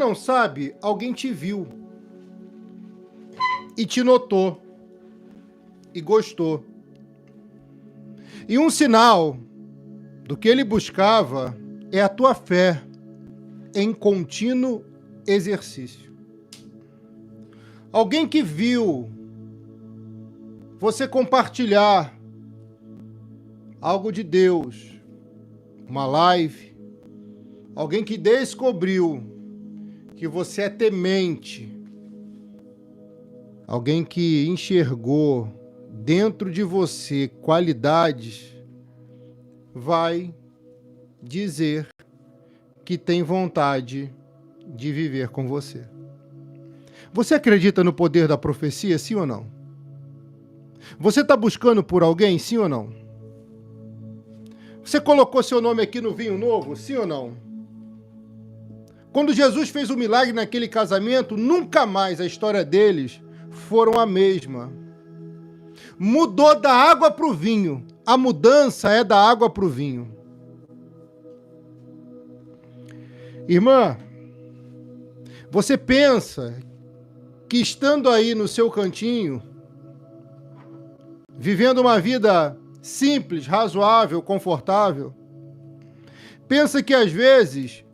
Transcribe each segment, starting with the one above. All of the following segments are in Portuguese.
não sabe, alguém te viu e te notou e gostou. E um sinal do que ele buscava é a tua fé em contínuo exercício. Alguém que viu você compartilhar algo de Deus, uma live, alguém que descobriu que você é temente, alguém que enxergou dentro de você qualidades, vai dizer que tem vontade de viver com você. Você acredita no poder da profecia, sim ou não? Você está buscando por alguém, sim ou não? Você colocou seu nome aqui no vinho novo, sim ou não? Quando Jesus fez o milagre naquele casamento, nunca mais a história deles foram a mesma. Mudou da água para o vinho. A mudança é da água para o vinho. Irmã, você pensa que estando aí no seu cantinho, vivendo uma vida simples, razoável, confortável, pensa que às vezes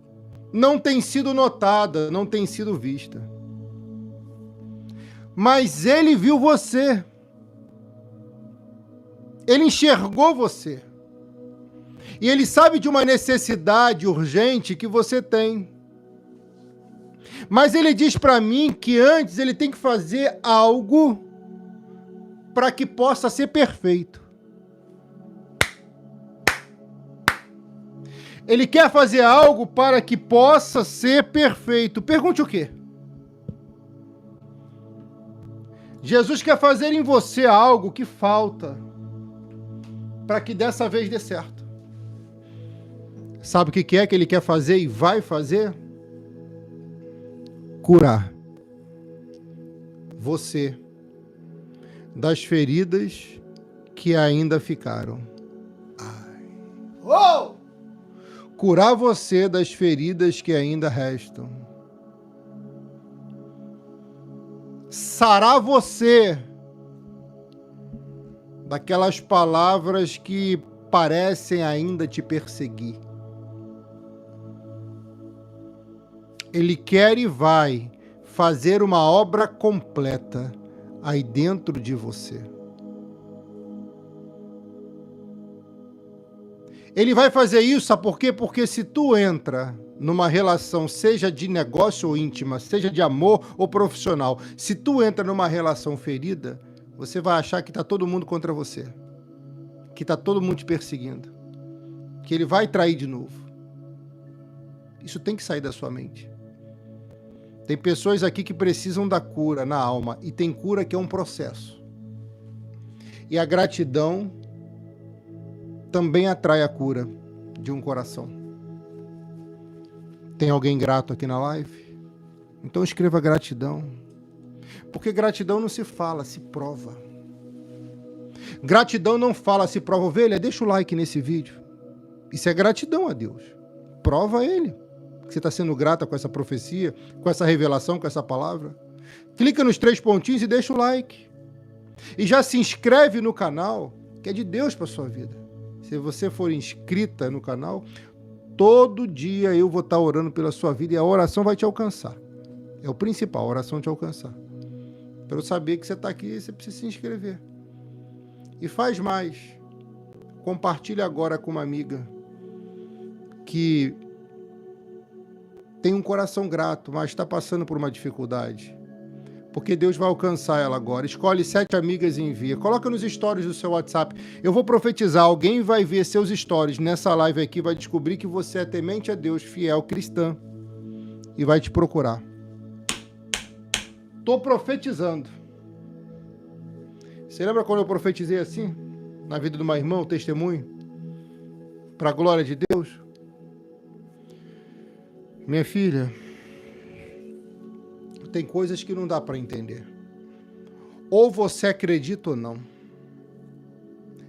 não tem sido notada, não tem sido vista. Mas ele viu você. Ele enxergou você. E ele sabe de uma necessidade urgente que você tem. Mas ele diz para mim que antes ele tem que fazer algo para que possa ser perfeito. Ele quer fazer algo para que possa ser perfeito. Pergunte o quê? Jesus quer fazer em você algo que falta para que dessa vez dê certo. Sabe o que é que ele quer fazer e vai fazer? Curar você das feridas que ainda ficaram. Oh! Curar você das feridas que ainda restam. Sarar você daquelas palavras que parecem ainda te perseguir. Ele quer e vai fazer uma obra completa aí dentro de você. Ele vai fazer isso, sabe por quê? Porque se tu entra numa relação, seja de negócio ou íntima, seja de amor ou profissional, se tu entra numa relação ferida, você vai achar que está todo mundo contra você, que está todo mundo te perseguindo, que ele vai trair de novo. Isso tem que sair da sua mente. Tem pessoas aqui que precisam da cura na alma, e tem cura que é um processo. E a gratidão também atrai a cura de um coração. Tem alguém grato aqui na live? Então escreva gratidão. Porque gratidão não se fala, se prova. Gratidão não fala, se prova. Ovelha, deixa o like nesse vídeo. Isso é gratidão a Deus. Prova ele que você está sendo grata com essa profecia, com essa revelação, com essa palavra. Clica nos 3 pontinhos e deixa o like. E já se inscreve no canal, que é de Deus para sua vida. Se você for inscrita no canal, todo dia eu vou estar orando pela sua vida e a oração vai te alcançar. É o principal, a oração te alcançar. Para eu saber que você está aqui, você precisa se inscrever. E faz mais. Compartilhe agora com uma amiga que tem um coração grato, mas está passando por uma dificuldade. Porque Deus vai alcançar ela agora. Escolhe 7 amigas e envia. Coloca nos stories do seu WhatsApp. Eu vou profetizar. Alguém vai ver seus stories nessa live aqui, vai descobrir que você é temente a Deus, fiel, cristã. E vai te procurar. Estou profetizando. Você lembra quando eu profetizei assim? Na vida de uma irmã, o testemunho? Para a glória de Deus? Minha filha, tem coisas que não dá para entender. Ou você acredita ou não.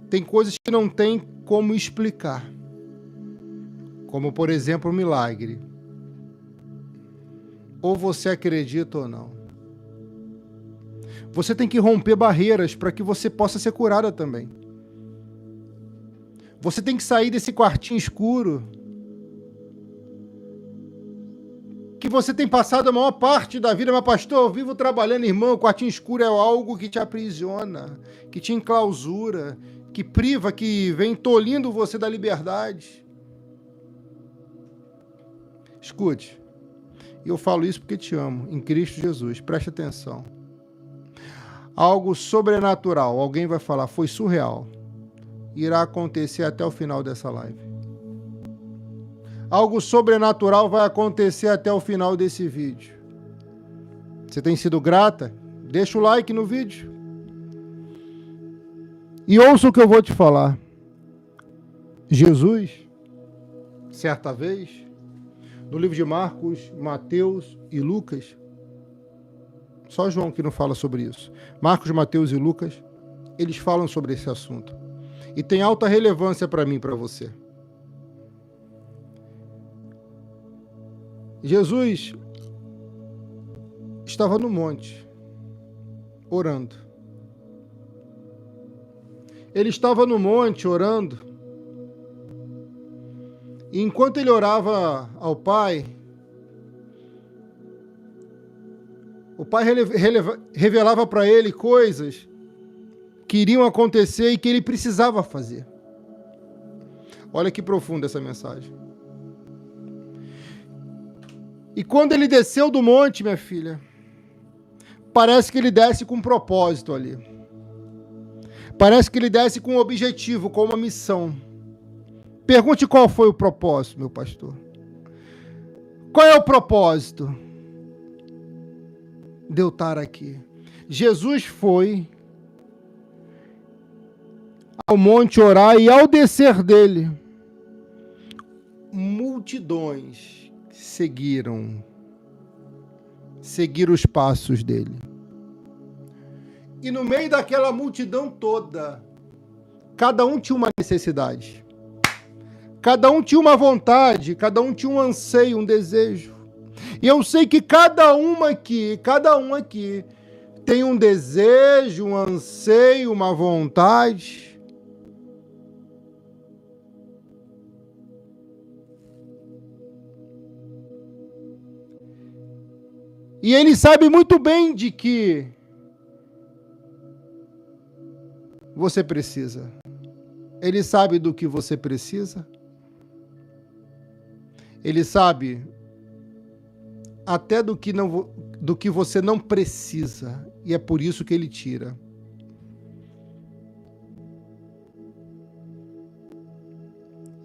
Tem coisas que não tem como explicar. Como, por exemplo, o milagre. ou você acredita ou não. Você tem que romper barreiras para que você possa ser curada também. Você tem que sair desse quartinho escuro que você tem passado a maior parte da vida. Mas pastor, eu vivo trabalhando, irmão, o quartinho escuro é algo que te aprisiona, que te enclausura, que priva, que vem tolhindo você da liberdade. Escute, e eu falo isso porque te amo, em Cristo Jesus, preste atenção. Algo sobrenatural, alguém vai falar, foi surreal, irá acontecer até o final dessa live. Algo sobrenatural vai acontecer até o final desse vídeo. Você tem sido grata? Deixa o like no vídeo. E ouça o que eu vou te falar. Jesus, certa vez, no livro de Marcos, Mateus e Lucas, só João que não fala sobre isso. Marcos, Mateus e Lucas, eles falam sobre esse assunto. E tem alta relevância para mim e para você. Jesus estava no monte, orando. Ele estava no monte orando. E enquanto ele orava ao Pai, o Pai revelava para ele coisas que iriam acontecer e que ele precisava fazer. Olha que profunda essa mensagem. E quando ele desceu do monte, minha filha, parece que ele desce com um propósito ali. Parece que ele desce com um objetivo, com uma missão. Pergunte qual foi o propósito, meu pastor. Qual é o propósito de eu estar aqui? Jesus foi ao monte orar e ao descer dele, multidões seguiram os passos dele. E no meio daquela multidão toda, cada um tinha uma necessidade. Cada um tinha uma vontade, cada um tinha um anseio, um desejo. E eu sei que cada um aqui tem um desejo, um anseio, uma vontade. E ele sabe muito bem de que você precisa. Ele sabe do que você precisa. Ele sabe até do que você não precisa. E é por isso que ele tira.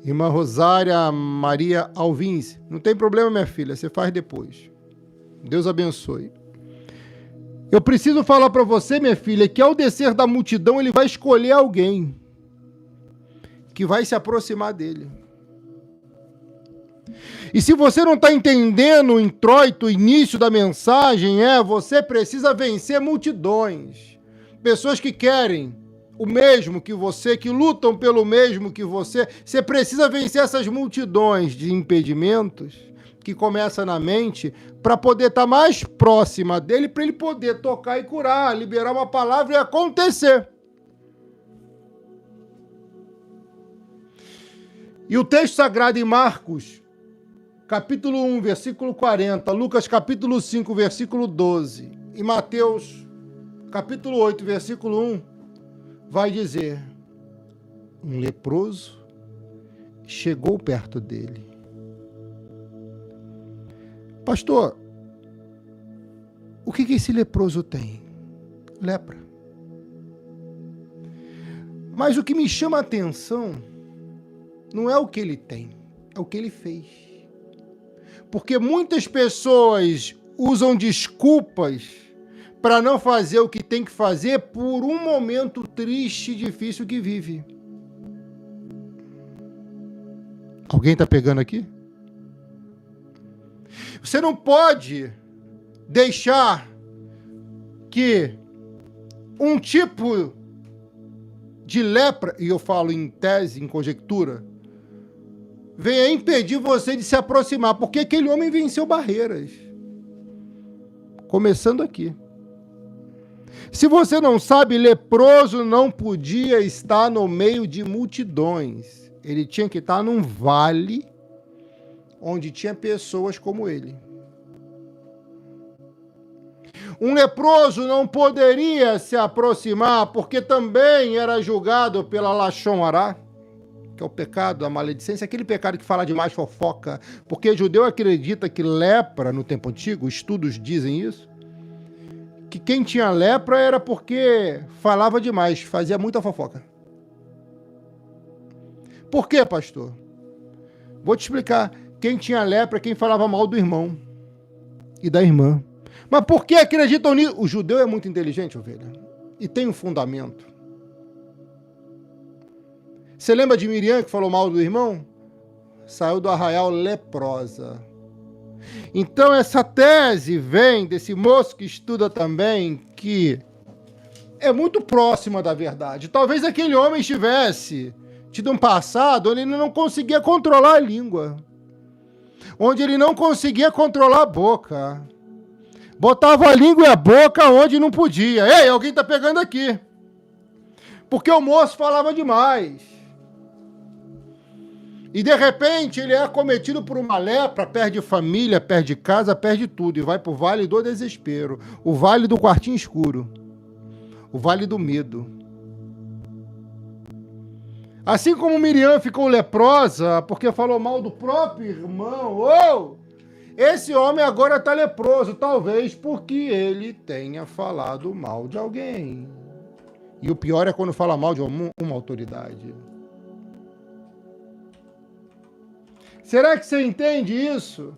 Irmã Rosária Maria Alvins, não tem problema, minha filha, você faz depois. Deus abençoe. Eu preciso falar para você, minha filha, que ao descer da multidão, ele vai escolher alguém que vai se aproximar dele. E se você não está entendendo o introito, o início da mensagem, você precisa vencer multidões. Pessoas que querem o mesmo que você, que lutam pelo mesmo que você. Você precisa vencer essas multidões de impedimentos que começa na mente, para poder estar mais próxima dele, para ele poder tocar e curar, liberar uma palavra e acontecer. E o texto sagrado em Marcos, capítulo 1, versículo 40, Lucas, capítulo 5, versículo 12, e Mateus, capítulo 8, versículo 1, vai dizer: um leproso chegou perto dele. Pastor, o que esse leproso tem? Lepra. Mas o que me chama a atenção não é o que ele tem, é o que ele fez. Porque muitas pessoas usam desculpas para não fazer o que tem que fazer por um momento triste e difícil que vive. Alguém está pegando aqui? Você não pode deixar que um tipo de lepra, e eu falo em tese, em conjectura, venha impedir você de se aproximar, porque aquele homem venceu barreiras. Começando aqui. Se você não sabe, leproso não podia estar no meio de multidões. Ele tinha que estar num vale onde tinha pessoas como ele. Um leproso não poderia se aproximar, porque também era julgado pela Lashon Hará, que é o pecado, a maledicência, aquele pecado que fala demais, fofoca, porque judeu acredita que lepra no tempo antigo, estudos dizem isso, que quem tinha lepra era porque falava demais, fazia muita fofoca. Por quê, pastor? Vou te explicar. Quem tinha lepra é quem falava mal do irmão e da irmã. Mas por que acreditam nisso? O judeu é muito inteligente, ovelha, e tem um fundamento. Você lembra de Miriam que falou mal do irmão? Saiu do arraial leprosa. Então essa tese vem desse moço que estuda também, que é muito próxima da verdade. Talvez aquele homem estivesse tido um passado onde ele não conseguia controlar a língua, onde ele não conseguia controlar a boca. Botava a língua e a boca onde não podia. Ei, alguém está pegando aqui. Porque o moço falava demais. E de repente ele é acometido por uma lepra, perde família, perde casa, perde tudo. E vai para o vale do desespero. O vale do quartinho escuro. O vale do medo. Assim como Miriam ficou leprosa porque falou mal do próprio irmão. Esse homem agora está leproso, talvez porque ele tenha falado mal de alguém. E o pior é quando fala mal de uma autoridade. Será que você entende isso?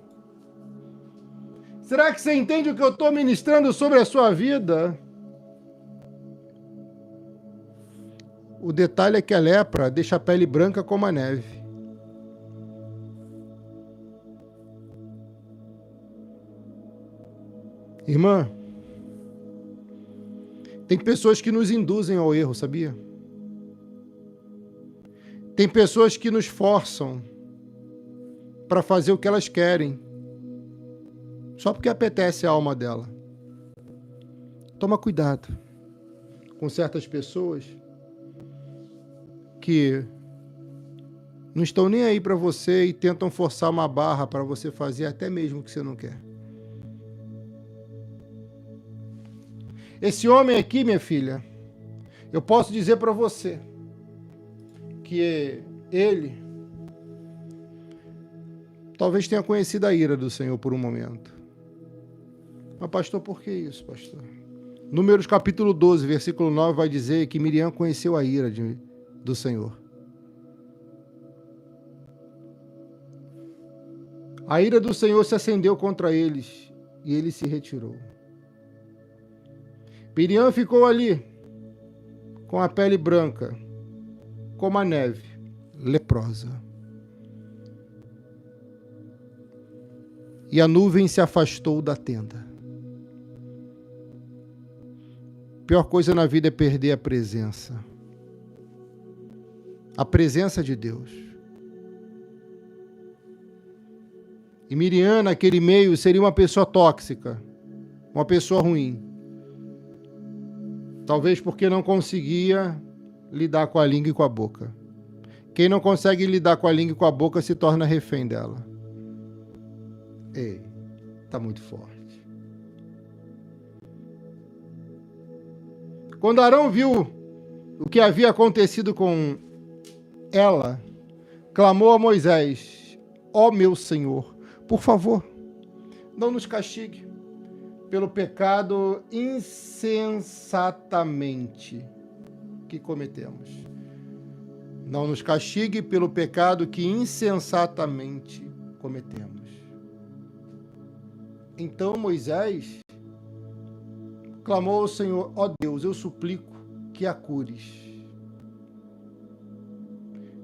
Será que você entende o que eu estou ministrando sobre a sua vida? O detalhe é que a lepra deixa a pele branca como a neve. Irmã, tem pessoas que nos induzem ao erro, sabia? Tem pessoas que nos forçam para fazer o que elas querem, só porque apetece a alma dela. Toma cuidado com certas pessoas que não estão nem aí para você e tentam forçar uma barra para você fazer até mesmo o que você não quer. Esse homem aqui, minha filha, eu posso dizer para você que ele talvez tenha conhecido a ira do Senhor por um momento. Mas, pastor, por que isso, pastor? Números capítulo 12, versículo 9, vai dizer que Miriam conheceu a ira do Senhor. A ira do Senhor se acendeu contra eles e ele se retirou. Miriam ficou ali, com a pele branca, como a neve, leprosa. E a nuvem se afastou da tenda. Pior coisa na vida é perder a presença. A presença de Deus. E Miriam, naquele meio, seria uma pessoa tóxica, uma pessoa ruim. Talvez porque não conseguia lidar com a língua e com a boca. Quem não consegue lidar com a língua e com a boca se torna refém dela. Ei, está muito forte. Quando Arão viu o que havia acontecido com ela, clamou a Moisés: ó meu Senhor, por favor, não nos castigue pelo pecado insensatamente que cometemos. Não nos castigue pelo pecado que insensatamente cometemos. Então Moisés clamou ao Senhor: ó Deus, eu suplico que a cures.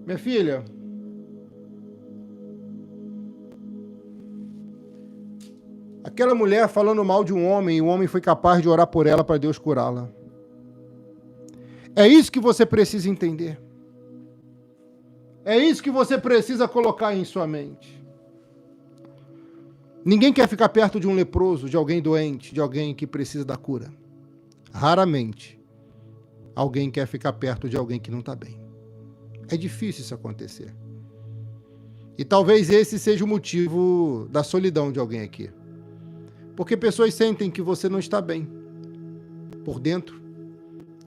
Minha filha, aquela mulher falando mal de um homem, e o homem foi capaz de orar por ela para Deus curá-la. É isso que você precisa entender. É isso que você precisa colocar em sua mente. Ninguém quer ficar perto de um leproso, de alguém doente, de alguém que precisa da cura. Raramente alguém quer ficar perto de alguém que não está bem. É difícil isso acontecer. E talvez esse seja o motivo da solidão de alguém aqui. Porque pessoas sentem que você não está bem por dentro.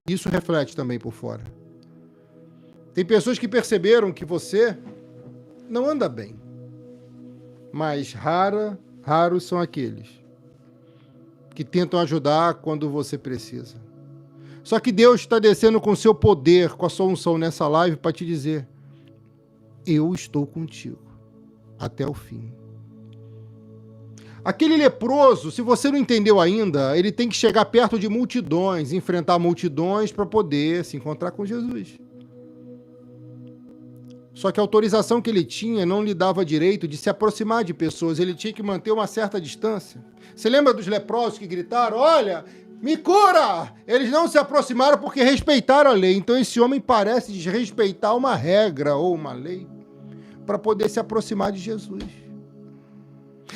Isso reflete também por fora. Tem pessoas que perceberam que você não anda bem. Mas raros são aqueles que tentam ajudar quando você precisa. Só que Deus está descendo com seu poder, com a sua unção nessa live para te dizer: eu estou contigo até o fim. Aquele leproso, se você não entendeu ainda, ele tem que chegar perto de multidões, enfrentar multidões para poder se encontrar com Jesus. Só que a autorização que ele tinha não lhe dava direito de se aproximar de pessoas, ele tinha que manter uma certa distância. Você lembra dos leprosos que gritaram: olha, me cura! Eles não se aproximaram porque respeitaram a lei. Então esse homem parece desrespeitar uma regra ou uma lei para poder se aproximar de Jesus.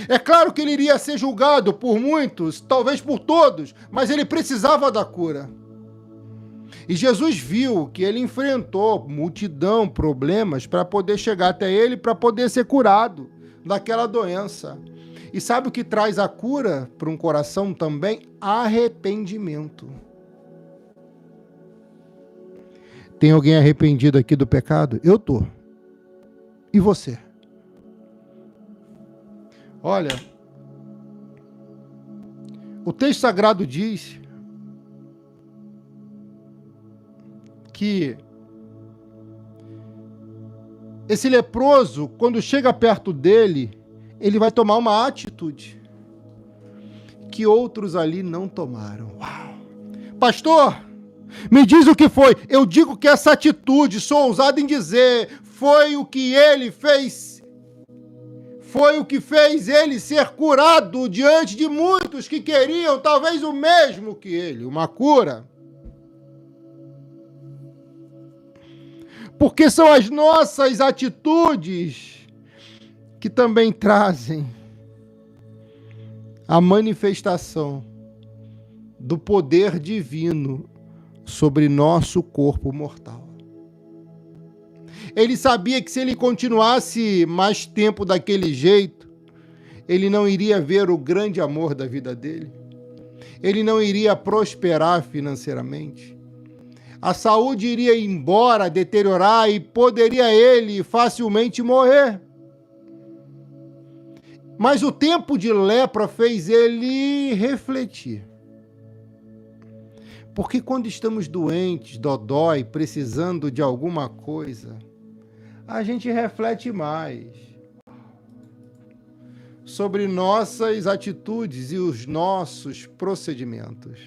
É claro que ele iria ser julgado por muitos, talvez por todos, mas ele precisava da cura. E Jesus viu que ele enfrentou multidão, problemas, para poder chegar até ele, para poder ser curado daquela doença. E sabe o que traz a cura para um coração também? Arrependimento. Tem alguém arrependido aqui do pecado? Eu tô. E você? Olha, o texto sagrado diz que esse leproso, quando chega perto dele, ele vai tomar uma atitude que outros ali não tomaram. Uau! Pastor, me diz o que foi. Eu digo que essa atitude, sou ousado em dizer, foi o que ele fez. Foi o que fez ele ser curado diante de muitos que queriam talvez o mesmo que ele, uma cura. Porque são as nossas atitudes que também trazem a manifestação do poder divino sobre nosso corpo mortal. Ele sabia que se ele continuasse mais tempo daquele jeito, ele não iria ver o grande amor da vida dele. Ele não iria prosperar financeiramente. A saúde iria embora, deteriorar e poderia ele facilmente morrer. Mas o tempo de lepra fez ele refletir. Porque quando estamos doentes, dodói, precisando de alguma coisa, a gente reflete mais sobre nossas atitudes e os nossos procedimentos.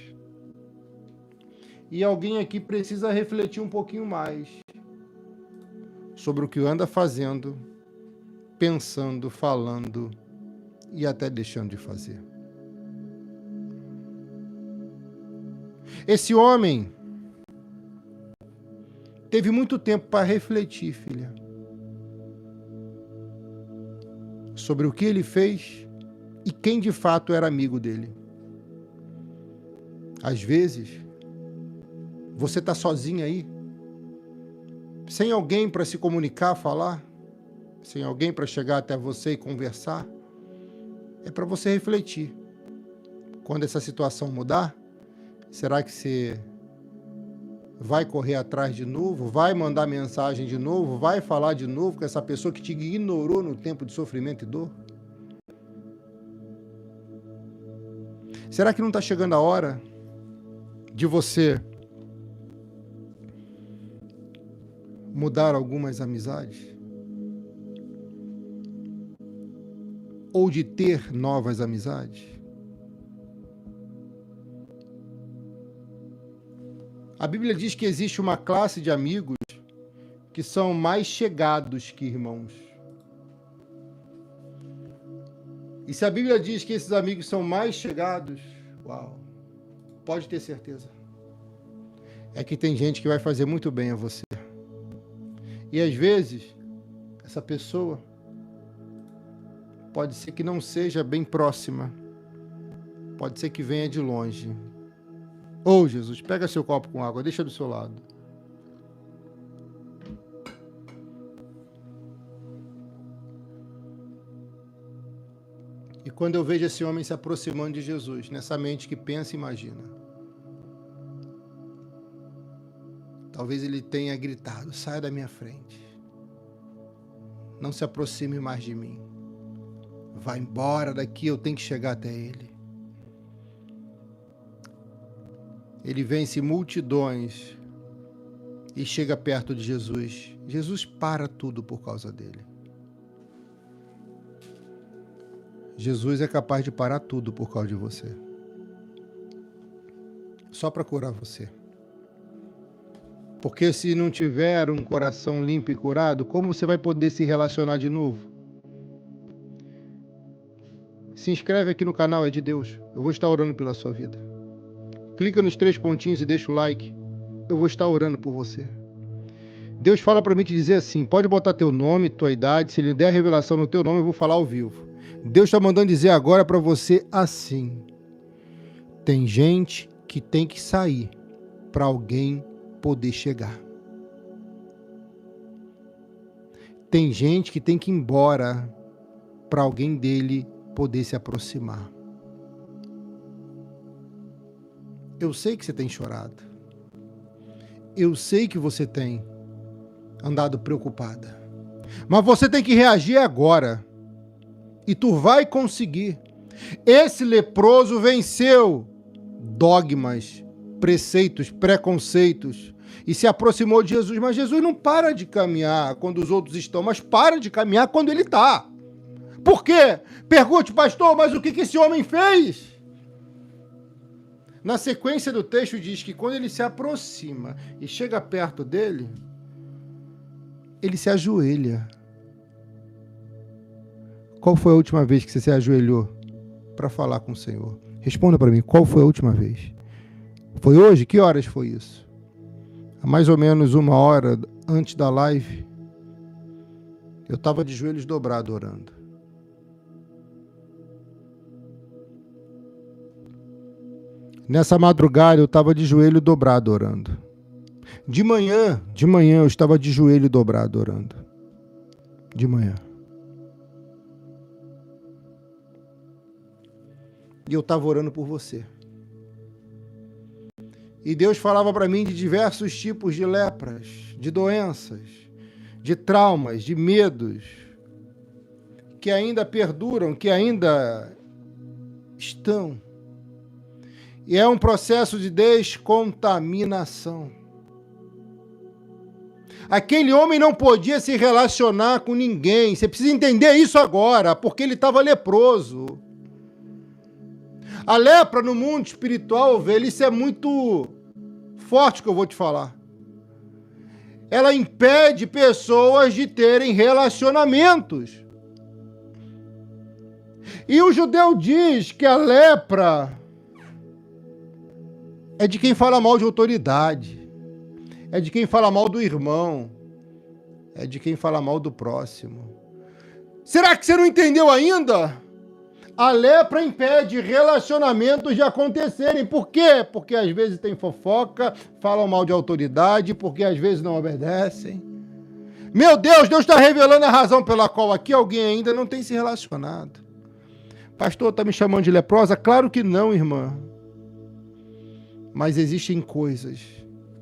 E alguém aqui precisa refletir um pouquinho mais sobre o que anda fazendo, pensando, falando e até deixando de fazer. Esse homem teve muito tempo para refletir, filha, sobre o que ele fez e quem de fato era amigo dele. Às vezes, você está sozinho aí, sem alguém para se comunicar, falar, sem alguém para chegar até você e conversar. É para você refletir. Quando essa situação mudar, será que você vai correr atrás de novo? Vai mandar mensagem de novo? Vai falar de novo com essa pessoa que te ignorou no tempo de sofrimento e dor? Será que não está chegando a hora de você mudar algumas amizades? Ou de ter novas amizades? A Bíblia diz que existe uma classe de amigos que são mais chegados que irmãos. E se a Bíblia diz que esses amigos são mais chegados, uau, pode ter certeza. É que tem gente que vai fazer muito bem a você. E às vezes, essa pessoa Pode ser que não seja bem próxima. Pode ser que venha de longe. Ô, Jesus, pega seu copo com água, deixa do seu lado. E quando eu vejo esse homem se aproximando de Jesus, nessa mente que pensa e imagina, talvez ele tenha gritado: saia da minha frente. Não se aproxime mais de mim. Vá embora daqui, eu tenho que chegar até ele. Ele vence multidões e chega perto de Jesus. Jesus para tudo por causa dele. Jesus é capaz de parar tudo por causa de você. Só para curar você. Porque se não tiver um coração limpo e curado, como você vai poder se relacionar de novo? Se inscreve aqui no canal, é de Deus. Eu vou estar orando pela sua vida. Clica nos 3 pontinhos e deixa o like. Eu vou estar orando por você. Deus fala para mim te dizer assim: pode botar teu nome, tua idade. Se ele der a revelação no teu nome, eu vou falar ao vivo. Deus está mandando dizer agora para você assim: tem gente que tem que sair para alguém poder chegar. Tem gente que tem que ir embora para alguém dele poder se aproximar. Eu sei que você tem chorado. Eu sei que você tem andado preocupada. Mas você tem que reagir agora. E tu vai conseguir. Esse leproso venceu dogmas, preceitos, preconceitos e se aproximou de Jesus. Mas Jesus não para de caminhar quando os outros estão, mas para de caminhar quando ele está. Por quê? Pergunte, pastor, mas o que esse homem fez? Na sequência do texto diz que quando ele se aproxima e chega perto dele, ele se ajoelha. Qual foi a última vez que você se ajoelhou para falar com o Senhor? Responda para mim, qual foi a última vez? Foi hoje? Que horas foi isso? Há mais ou menos 1 hora antes da live, eu estava de joelhos dobrados orando. Nessa madrugada eu estava de joelho dobrado orando. De manhã eu estava de joelho dobrado orando. De manhã. E eu estava orando por você. E Deus falava para mim de diversos tipos de lepras, de doenças, de traumas, de medos, que ainda perduram, que ainda estão. E é um processo de descontaminação. Aquele homem não podia se relacionar com ninguém. Você precisa entender isso agora, porque ele estava leproso. A lepra no mundo espiritual, velho, isso é muito forte que eu vou te falar. Ela impede pessoas de terem relacionamentos. E o judeu diz que a lepra é de quem fala mal de autoridade, é de quem fala mal do irmão, é de quem fala mal do próximo. Será que você não entendeu ainda? A lepra impede relacionamentos de acontecerem. Por quê? Porque às vezes tem fofoca, falam mal de autoridade, porque às vezes não obedecem. Meu Deus, Deus está revelando a razão pela qual aqui alguém ainda não tem se relacionado. Pastor, está me chamando de leprosa? Claro que não, irmã. Mas existem coisas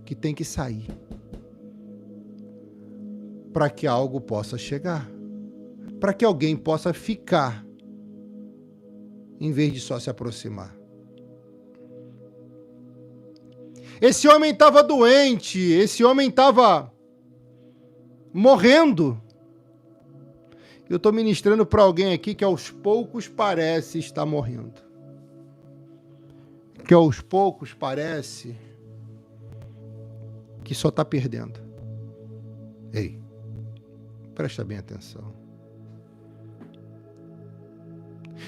que tem que sair para que algo possa chegar, para que alguém possa ficar, em vez de só se aproximar. Esse homem estava doente, esse homem estava morrendo. Eu estou ministrando para alguém aqui que aos poucos parece estar morrendo. Que aos poucos parece que só está perdendo. Ei, presta bem atenção.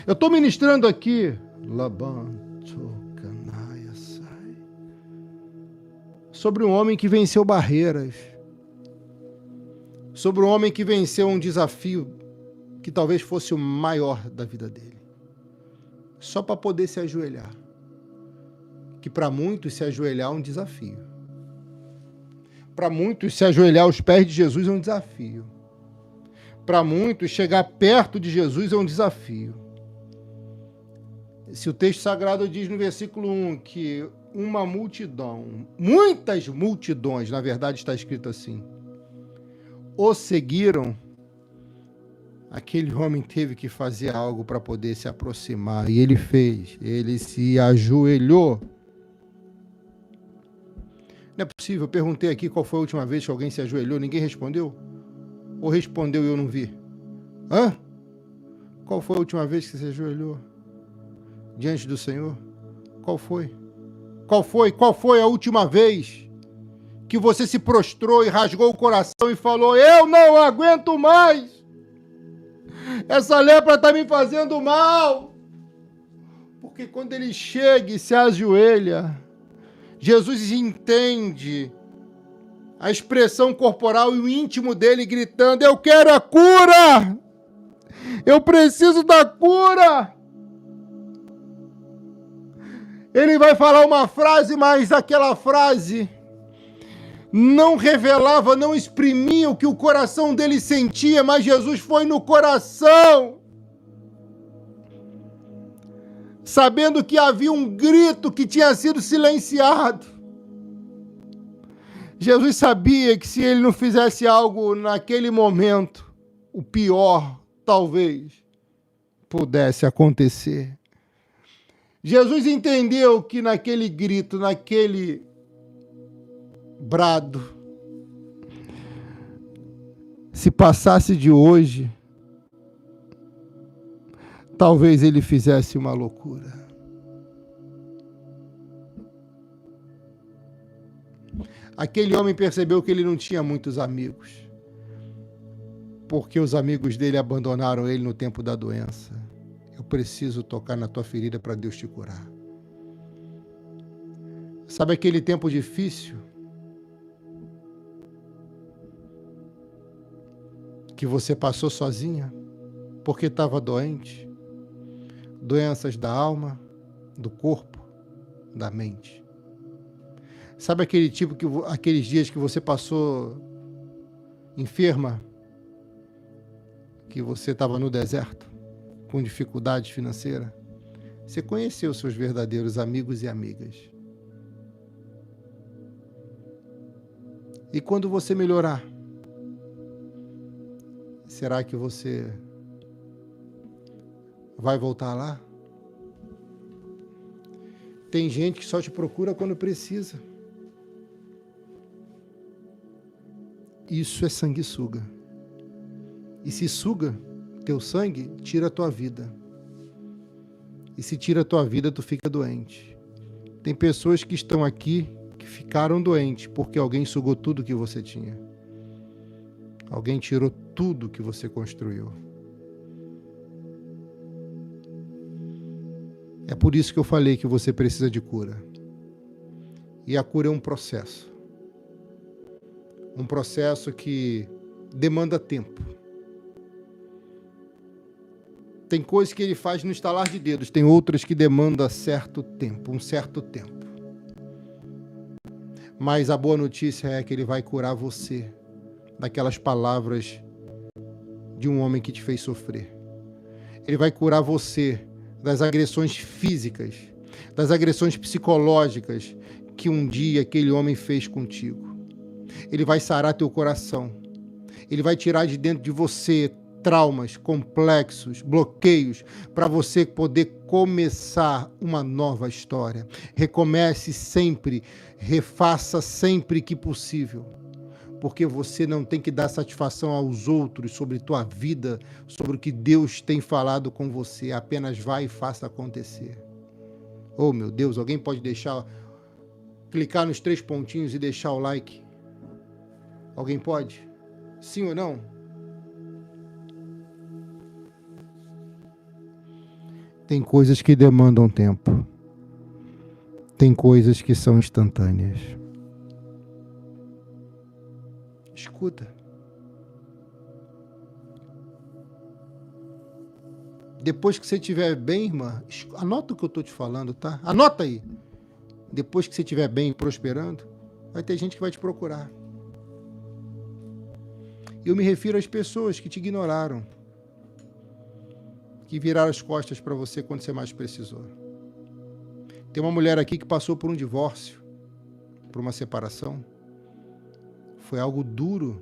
Eu estou ministrando aqui sobre um homem que venceu barreiras, sobre um homem que venceu um desafio que talvez fosse o maior da vida dele, só para poder se ajoelhar. Que para muitos se ajoelhar é um desafio. Para muitos se ajoelhar aos pés de Jesus é um desafio. Para muitos chegar perto de Jesus é um desafio. Se o texto sagrado diz no versículo 1 que uma multidão, muitas multidões, na verdade está escrito assim, o seguiram, aquele homem teve que fazer algo para poder se aproximar, e ele fez, ele se ajoelhou. Não é possível, eu perguntei aqui qual foi a última vez que alguém se ajoelhou, ninguém respondeu? Ou respondeu e eu não vi? Hã? Qual foi a última vez que você se ajoelhou diante do Senhor? Qual foi? Qual foi a última vez que você se prostrou e rasgou o coração e falou: eu não aguento mais, essa lepra está me fazendo mal? Porque quando ele chega e se ajoelha, Jesus entende a expressão corporal e o íntimo dele gritando: eu quero a cura, eu preciso da cura. Ele vai falar uma frase, mas aquela frase não revelava, não exprimia o que o coração dele sentia, mas Jesus foi no coração, sabendo que havia um grito que tinha sido silenciado. Jesus sabia que se ele não fizesse algo naquele momento, o pior talvez pudesse acontecer. Jesus entendeu que naquele grito, naquele brado, se passasse de hoje, talvez ele fizesse uma loucura. Aquele homem percebeu que ele não tinha muitos amigos, porque os amigos dele abandonaram ele no tempo da doença. Eu preciso tocar na tua ferida para Deus te curar. Sabe aquele tempo difícil que você passou sozinha porque estava doente? Doenças da alma, do corpo, da mente. Sabe aqueles dias que você passou enferma, que você estava no deserto, com dificuldade financeira? Você conheceu seus verdadeiros amigos e amigas. E quando você melhorar, será que você vai voltar lá? Tem gente que só te procura quando precisa. Isso é sanguessuga. E se suga teu sangue, tira a tua vida. E se tira a tua vida, tu fica doente. Tem pessoas que estão aqui que ficaram doentes porque alguém sugou tudo que você tinha. Alguém tirou tudo que você construiu. É por isso que eu falei que você precisa de cura. E a cura é um processo. Um processo que demanda tempo. Tem coisas que ele faz no estalar de dedos, tem outras que demandam certo tempo, um certo tempo. Mas a boa notícia é que ele vai curar você daquelas palavras de um homem que te fez sofrer. Ele vai curar você das agressões físicas, das agressões psicológicas que um dia aquele homem fez contigo. Ele vai sarar teu coração. Ele vai tirar de dentro de você traumas, complexos, bloqueios, para você poder começar uma nova história. Recomece sempre, refaça sempre que possível, porque você não tem que dar satisfação aos outros sobre tua vida, sobre o que Deus tem falado com você. Apenas vai e faça acontecer. Oh, meu Deus, alguém pode clicar nos 3 pontinhos e deixar o like? Alguém pode? Sim ou não? Tem coisas que demandam tempo. Tem coisas que são instantâneas. Escuta. Depois que você estiver bem, irmã, anota o que eu estou te falando, tá? Anota aí. Depois que você estiver bem e prosperando, vai ter gente que vai te procurar. Eu me refiro às pessoas que te ignoraram, que viraram as costas para você quando você mais precisou. Tem uma mulher aqui que passou por um divórcio, por uma separação. Foi algo duro.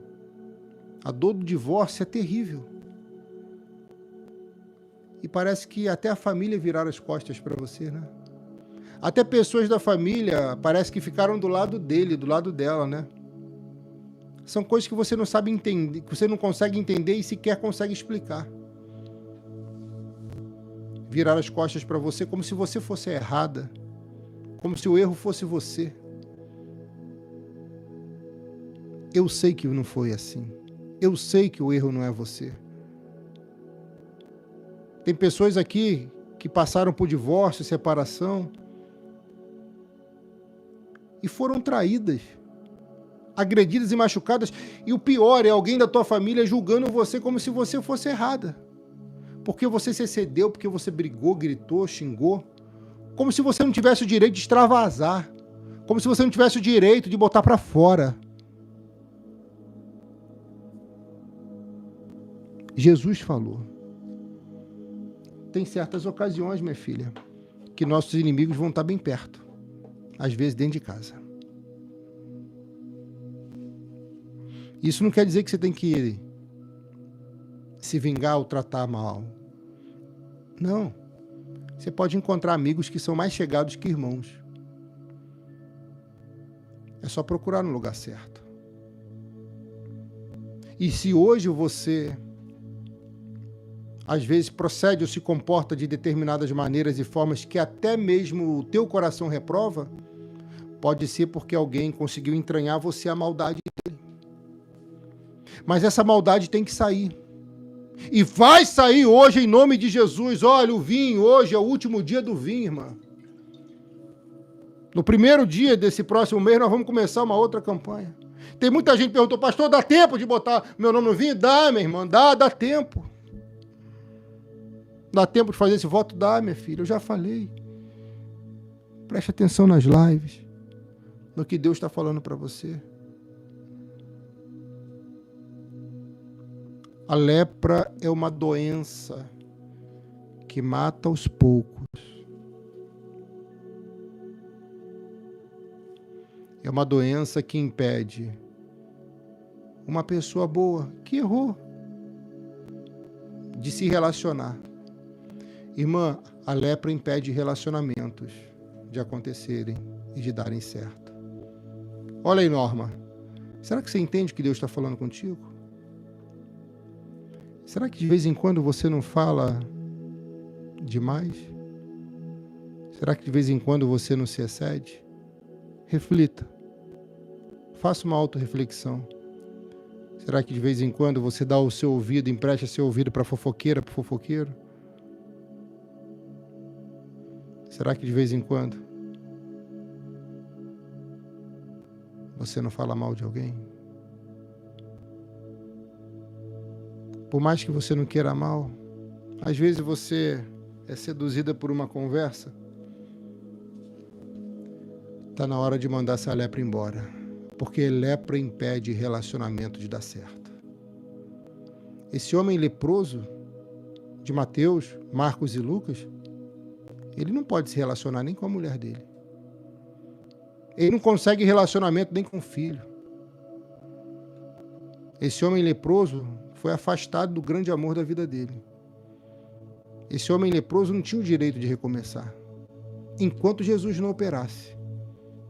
A dor do divórcio é terrível. E parece que até a família viraram as costas para você, né? Até pessoas da família parece que ficaram do lado dele, do lado dela, né? São coisas que você não sabe entender, que você não consegue entender e sequer consegue explicar. Viraram as costas para você como se você fosse errada, como se o erro fosse você. Eu sei que não foi assim. Eu sei que o erro não é você. Tem pessoas aqui que passaram por divórcio, separação e foram traídas, agredidas e machucadas. E o pior é alguém da tua família julgando você como se você fosse errada. Porque você se excedeu, porque você brigou, gritou, xingou. Como se você não tivesse o direito de extravasar. Como se você não tivesse o direito de botar para fora. Jesus falou. Tem certas ocasiões, minha filha, que nossos inimigos vão estar bem perto. Às vezes dentro de casa. Isso não quer dizer que você tem que se vingar ou tratar mal. Não. Você pode encontrar amigos que são mais chegados que irmãos. É só procurar no lugar certo. E se hoje você às vezes procede ou se comporta de determinadas maneiras e formas que até mesmo o teu coração reprova, pode ser porque alguém conseguiu entranhar você a maldade dele. Mas essa maldade tem que sair. E vai sair hoje em nome de Jesus. Olha, o vinho, hoje é o último dia do vinho, irmã. No primeiro dia desse próximo mês, nós vamos começar uma outra campanha. Tem muita gente que perguntou, pastor, dá tempo de botar meu nome no vinho? Dá, minha irmã, dá tempo. Dá tempo de fazer esse voto? Dá, minha filha, eu já falei. Preste atenção nas lives, no que Deus está falando para você. A lepra é uma doença que mata aos poucos. É uma doença que impede uma pessoa boa, que errou, de se relacionar. Irmã, a lepra impede relacionamentos de acontecerem e de darem certo. Olha aí, Norma. Será que você entende o que Deus está falando contigo? Será que de vez em quando você não fala demais? Será que de vez em quando você não se excede? Reflita. Faça uma autorreflexão. Será que de vez em quando você dá o seu ouvido, empresta seu ouvido para fofoqueira, para fofoqueiro? Será que de vez em quando você não fala mal de alguém? Por mais que você não queira mal, às vezes você é seduzida por uma conversa. Está na hora de mandar essa lepra embora, porque lepra impede relacionamento de dar certo. Esse homem leproso de Mateus, Marcos e Lucas, ele não pode se relacionar nem com a mulher dele. Ele não consegue relacionamento nem com o filho. Esse homem leproso foi afastado do grande amor da vida dele. Esse homem leproso não tinha o direito de recomeçar, enquanto Jesus não operasse.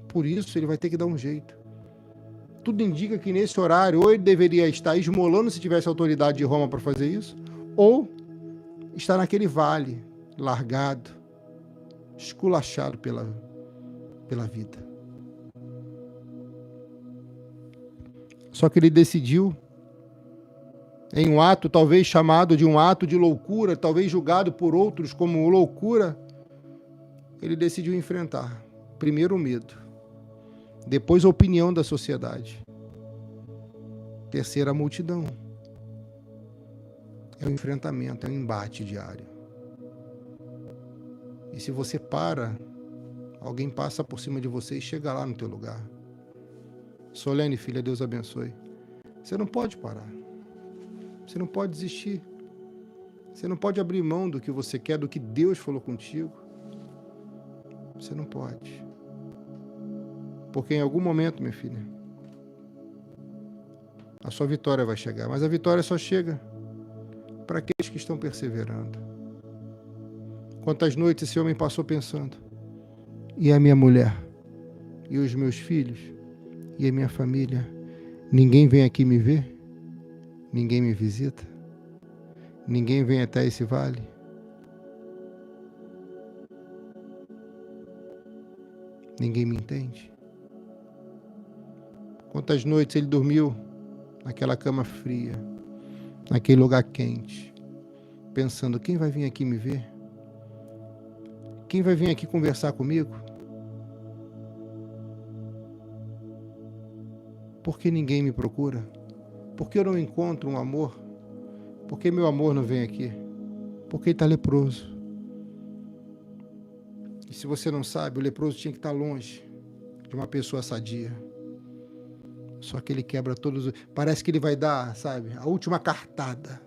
Por isso, ele vai ter que dar um jeito. Tudo indica que nesse horário, ou ele deveria estar esmolando se tivesse autoridade de Roma para fazer isso, ou estar naquele vale, largado, esculachado pela vida. Só que ele decidiu, em um ato talvez chamado de um ato de loucura, talvez julgado por outros como loucura, ele decidiu enfrentar, primeiro o medo, depois a opinião da sociedade, terceiro a multidão. É um enfrentamento, é um embate diário. E se você para, alguém passa por cima de você e chega lá no teu lugar. Solene, filha, Deus abençoe. Você não pode parar. Você não pode desistir. Você não pode abrir mão do que você quer, do que Deus falou contigo. Você não pode. Porque em algum momento, minha filha, a sua vitória vai chegar. Mas a vitória só chega para aqueles que estão perseverando. Quantas noites esse homem passou pensando? E a minha mulher? E os meus filhos? E a minha família? Ninguém vem aqui me ver? Ninguém me visita? Ninguém vem até esse vale? Ninguém me entende? Quantas noites ele dormiu naquela cama fria, naquele lugar quente, pensando, quem vai vir aqui me ver? Quem vai vir aqui conversar comigo? Por que ninguém me procura? Por que eu não encontro um amor? Por que meu amor não vem aqui? Porque ele está leproso. E se você não sabe, o leproso tinha que estar longe de uma pessoa sadia. Só que ele quebra todos os... Parece que ele vai dar, sabe, a última cartada.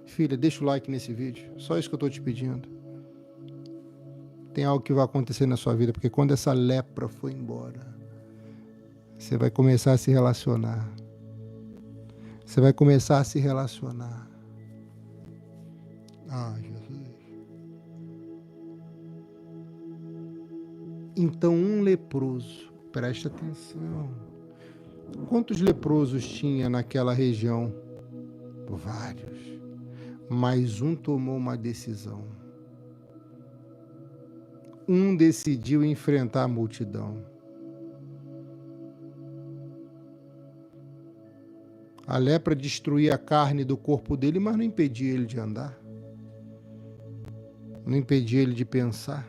Filha, deixa o like nesse vídeo. Só isso que eu estou te pedindo. Tem algo que vai acontecer na sua vida, porque quando essa lepra for embora, você vai começar a se relacionar. Você vai começar a se relacionar. Ai, Jesus. Então, um leproso, presta atenção. Quantos leprosos tinha naquela região? Vários. Mas um tomou uma decisão. Um decidiu enfrentar a multidão. A lepra destruía a carne do corpo dele, mas não impedia ele de andar. Não impedia ele de pensar.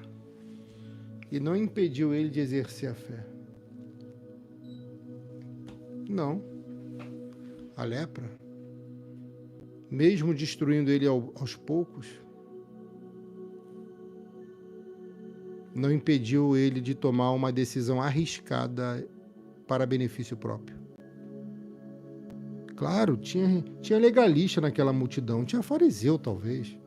E não impediu ele de exercer a fé. Não. A lepra, mesmo destruindo ele aos poucos, não impediu ele de tomar uma decisão arriscada para benefício próprio. Claro, tinha legalista naquela multidão, tinha fariseu talvez.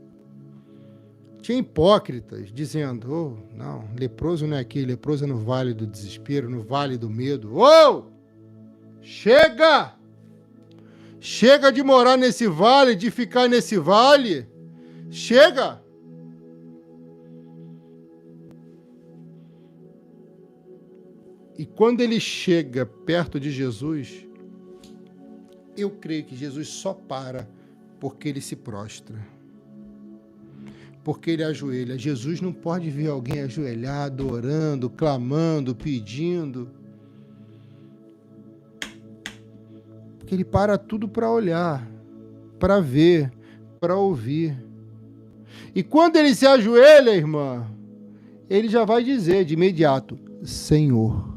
Tinha hipócritas dizendo, oh, não, leproso não é aqui, leproso é no vale do desespero, no vale do medo. Oh! Chega! Chega de morar nesse vale, de ficar nesse vale. Chega! E quando ele chega perto de Jesus, eu creio que Jesus só para porque ele se prostra. Porque ele ajoelha. Jesus não pode ver alguém ajoelhado, orando, clamando, pedindo. Porque ele para tudo para olhar, para ver, para ouvir. E quando ele se ajoelha, irmã, ele já vai dizer de imediato, Senhor.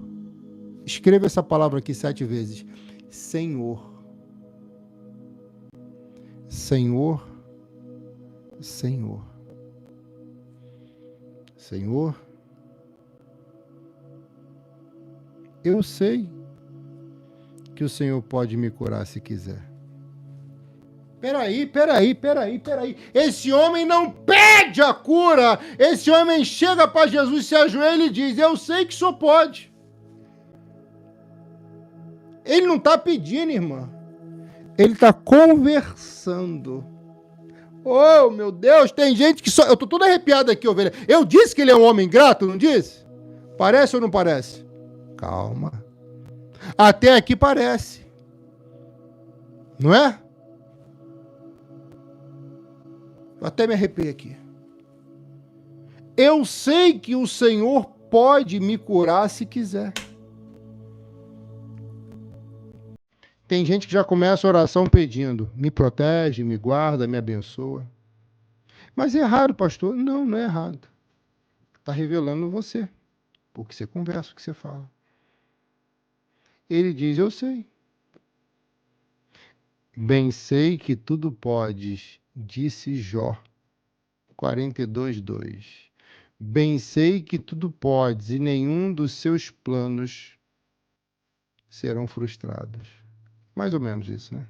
Escreva essa palavra aqui 7 vezes. Senhor. Senhor. Senhor. Senhor. Eu sei que o Senhor pode me curar se quiser. Peraí. Esse homem não pede a cura. Esse homem chega para Jesus, se ajoelha e diz, eu sei que o Senhor pode. Ele não está pedindo, irmã. Ele está conversando. Oh, meu Deus, tem gente que só... Eu estou todo arrepiado aqui, ovelha. Eu disse que ele é um homem grato, não disse? Parece ou não parece? Calma. Até aqui parece. Não é? Eu até me arrepiei aqui. Eu sei que o Senhor pode me curar se quiser. Tem gente que já começa a oração pedindo, me protege, me guarda, me abençoa. Mas é errado, pastor? Não, não é errado. Está revelando você, o que você conversa, o que você fala. Ele diz, eu sei. Bem sei que tudo podes, disse Jó, 42:2. Bem sei que tudo podes e nenhum dos seus planos serão frustrados. Mais ou menos isso, né?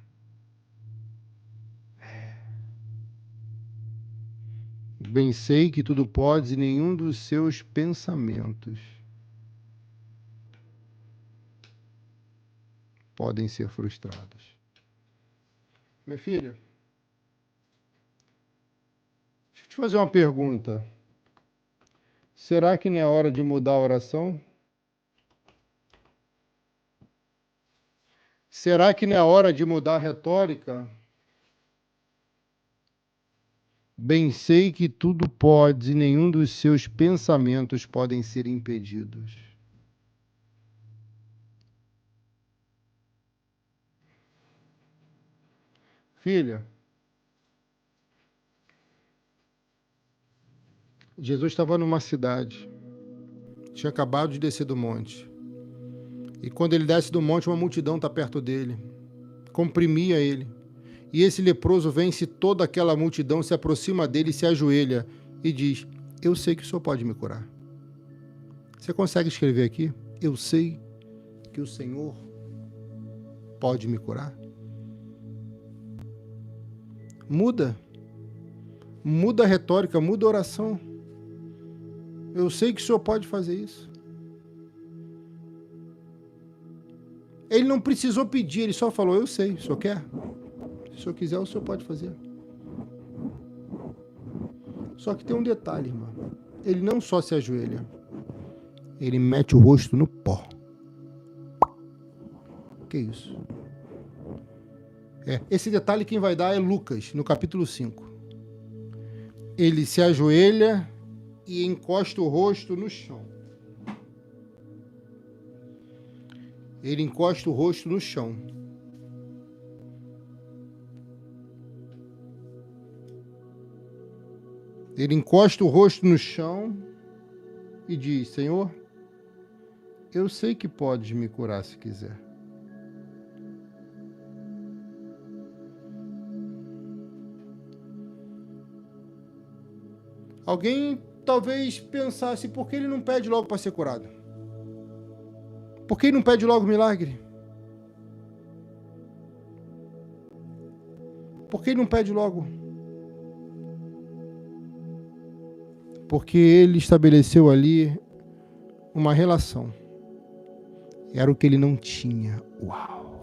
Bem sei que tudo podes e nenhum dos seus pensamentos podem ser frustrados. Minha filha, deixa eu te fazer uma pergunta. Será que não é hora de mudar a oração? Será que não é hora de mudar a retórica? Bem sei que tudo podes e nenhum dos seus pensamentos podem ser impedidos. Filha, Jesus estava numa cidade, tinha acabado de descer do monte. E quando ele desce do monte, uma multidão está perto dele, comprimia ele. E esse leproso vence toda aquela multidão, se aproxima dele, se ajoelha e diz: eu sei que o Senhor pode me curar. Você consegue escrever aqui? Eu sei que o Senhor pode me curar. Muda a retórica, muda a oração. Eu sei que o Senhor pode fazer isso. Ele não precisou pedir, ele só falou: eu sei, o Senhor quer? Se o Senhor quiser, o Senhor pode fazer. Só que tem um detalhe, irmão. Ele não só se ajoelha, ele mete o rosto no pó. Que isso? Esse detalhe quem vai dar é Lucas, no capítulo 5. Ele se ajoelha e encosta o rosto no chão. Ele encosta o rosto no chão. Ele encosta o rosto no chão e diz: Senhor, eu sei que podes me curar se quiser. Alguém talvez pensasse: por que ele não pede logo para ser curado? Por que ele não pede logo milagre? Por que ele não pede logo? Porque ele estabeleceu ali uma relação. Era o que ele não tinha. Uau!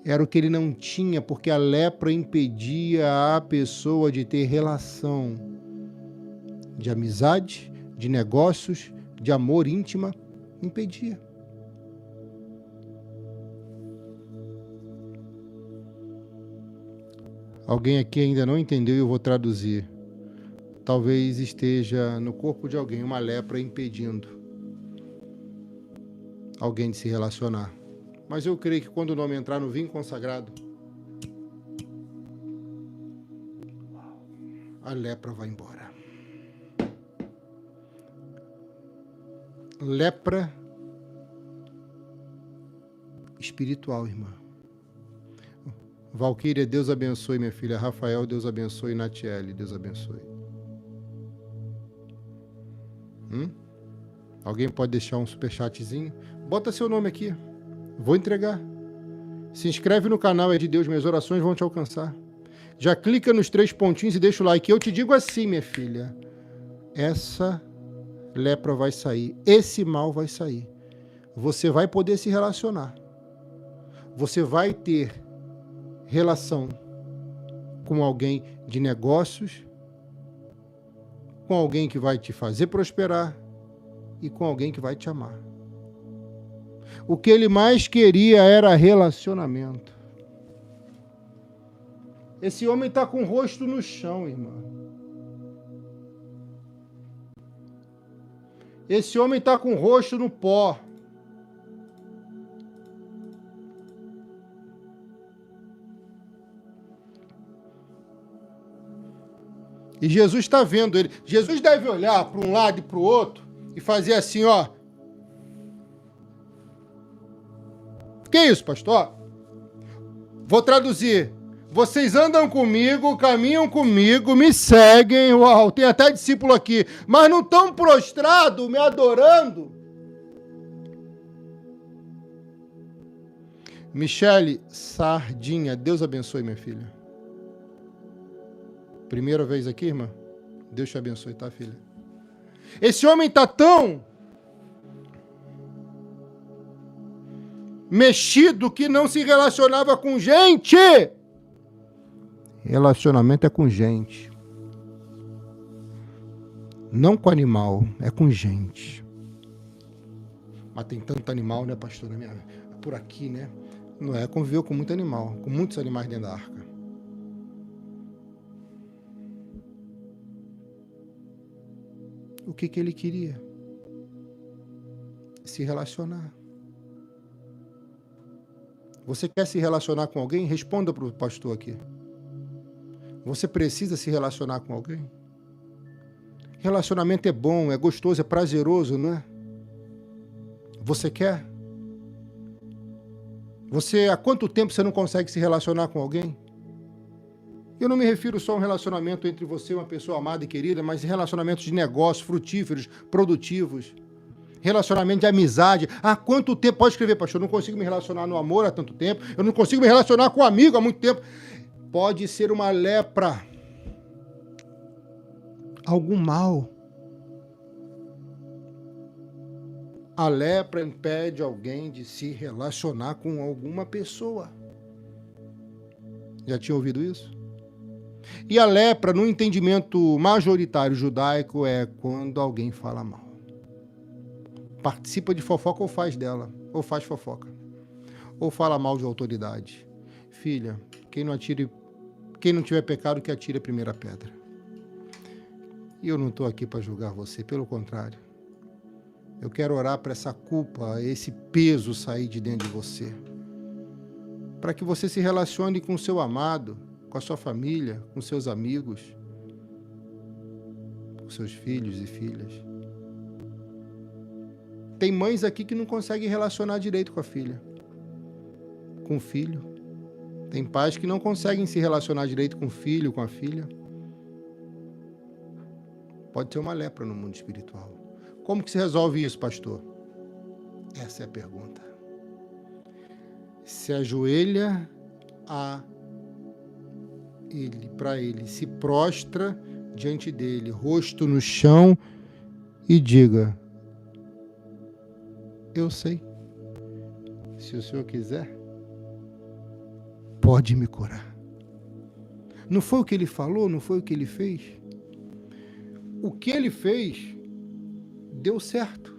Era o que ele não tinha, porque a lepra impedia a pessoa de ter relação de amizade, de negócios, de amor íntima, impedia. Alguém aqui ainda não entendeu e eu vou traduzir. Talvez esteja no corpo de alguém uma lepra impedindo alguém de se relacionar. Mas eu creio que quando o nome entrar no vinho consagrado, a lepra vai embora. Lepra espiritual, irmã. Valquíria, Deus abençoe, minha filha. Rafael, Deus abençoe. Natiele, Deus abençoe. Alguém pode deixar um superchatzinho? Bota seu nome aqui. Vou entregar. Se inscreve no canal, é de Deus. Minhas orações vão te alcançar. Já clica nos 3 pontinhos e deixa o like. Eu te digo assim, minha filha. Essa lepra vai sair. Esse mal vai sair. Você vai poder se relacionar. Você vai ter relação com alguém de negócios, com alguém que vai te fazer prosperar e com alguém que vai te amar. O que ele mais queria era relacionamento. Esse homem está com o rosto no chão, irmã. Esse homem está com o rosto no pó. E Jesus está vendo ele. Jesus deve olhar para um lado e para o outro e fazer assim, ó. Que isso, pastor? Vou traduzir. Vocês andam comigo, caminham comigo, me seguem, uau, tem até discípulo aqui, mas não estão prostrados, me adorando. Michele Sardinha, Deus abençoe, minha filha. Primeira vez aqui, irmã? Deus te abençoe, tá, filha? Esse homem está tão mexido que não se relacionava com gente. Relacionamento é com gente. Não com animal, é com gente. Mas tem tanto animal, né, pastor? Por aqui, né? Noé conviveu com muito animal, com muitos animais dentro da arca. O que ele queria? Se relacionar. Você quer se relacionar com alguém? Responda para o pastor aqui. Você precisa se relacionar com alguém? Relacionamento é bom, é gostoso, é prazeroso, não é? Você quer? Há quanto tempo você não consegue se relacionar com alguém? Eu não me refiro só a um relacionamento entre você e uma pessoa amada e querida, mas relacionamentos de negócios, frutíferos, produtivos. Relacionamento de amizade. Há quanto tempo? Pode escrever, pastor, eu não consigo me relacionar no amor há tanto tempo, eu não consigo me relacionar com um amigo há muito tempo. Pode ser uma lepra. Algum mal. A lepra impede alguém de se relacionar com alguma pessoa. Já tinha ouvido isso? E a lepra, no entendimento majoritário judaico, é quando alguém fala mal. Participa de fofoca ou faz dela, ou faz fofoca. Ou fala mal de autoridade. Filha, quem não tiver pecado, que atire a primeira pedra. E eu não estou aqui para julgar você, pelo contrário. Eu quero orar para essa culpa, esse peso sair de dentro de você. Para que você se relacione com o seu amado, com a sua família, com seus amigos, com seus filhos e filhas. Tem mães aqui que não conseguem relacionar direito com a filha, com o filho. Tem pais que não conseguem se relacionar direito com o filho, com a filha. Pode ser uma lepra no mundo espiritual. Como que se resolve isso, pastor? Essa é a pergunta. Se ajoelha para ele, se prostra diante dele, rosto no chão e diga: eu sei, se o Senhor quiser, pode me curar. Não foi o que ele falou, não foi o que ele fez? O que ele fez deu certo.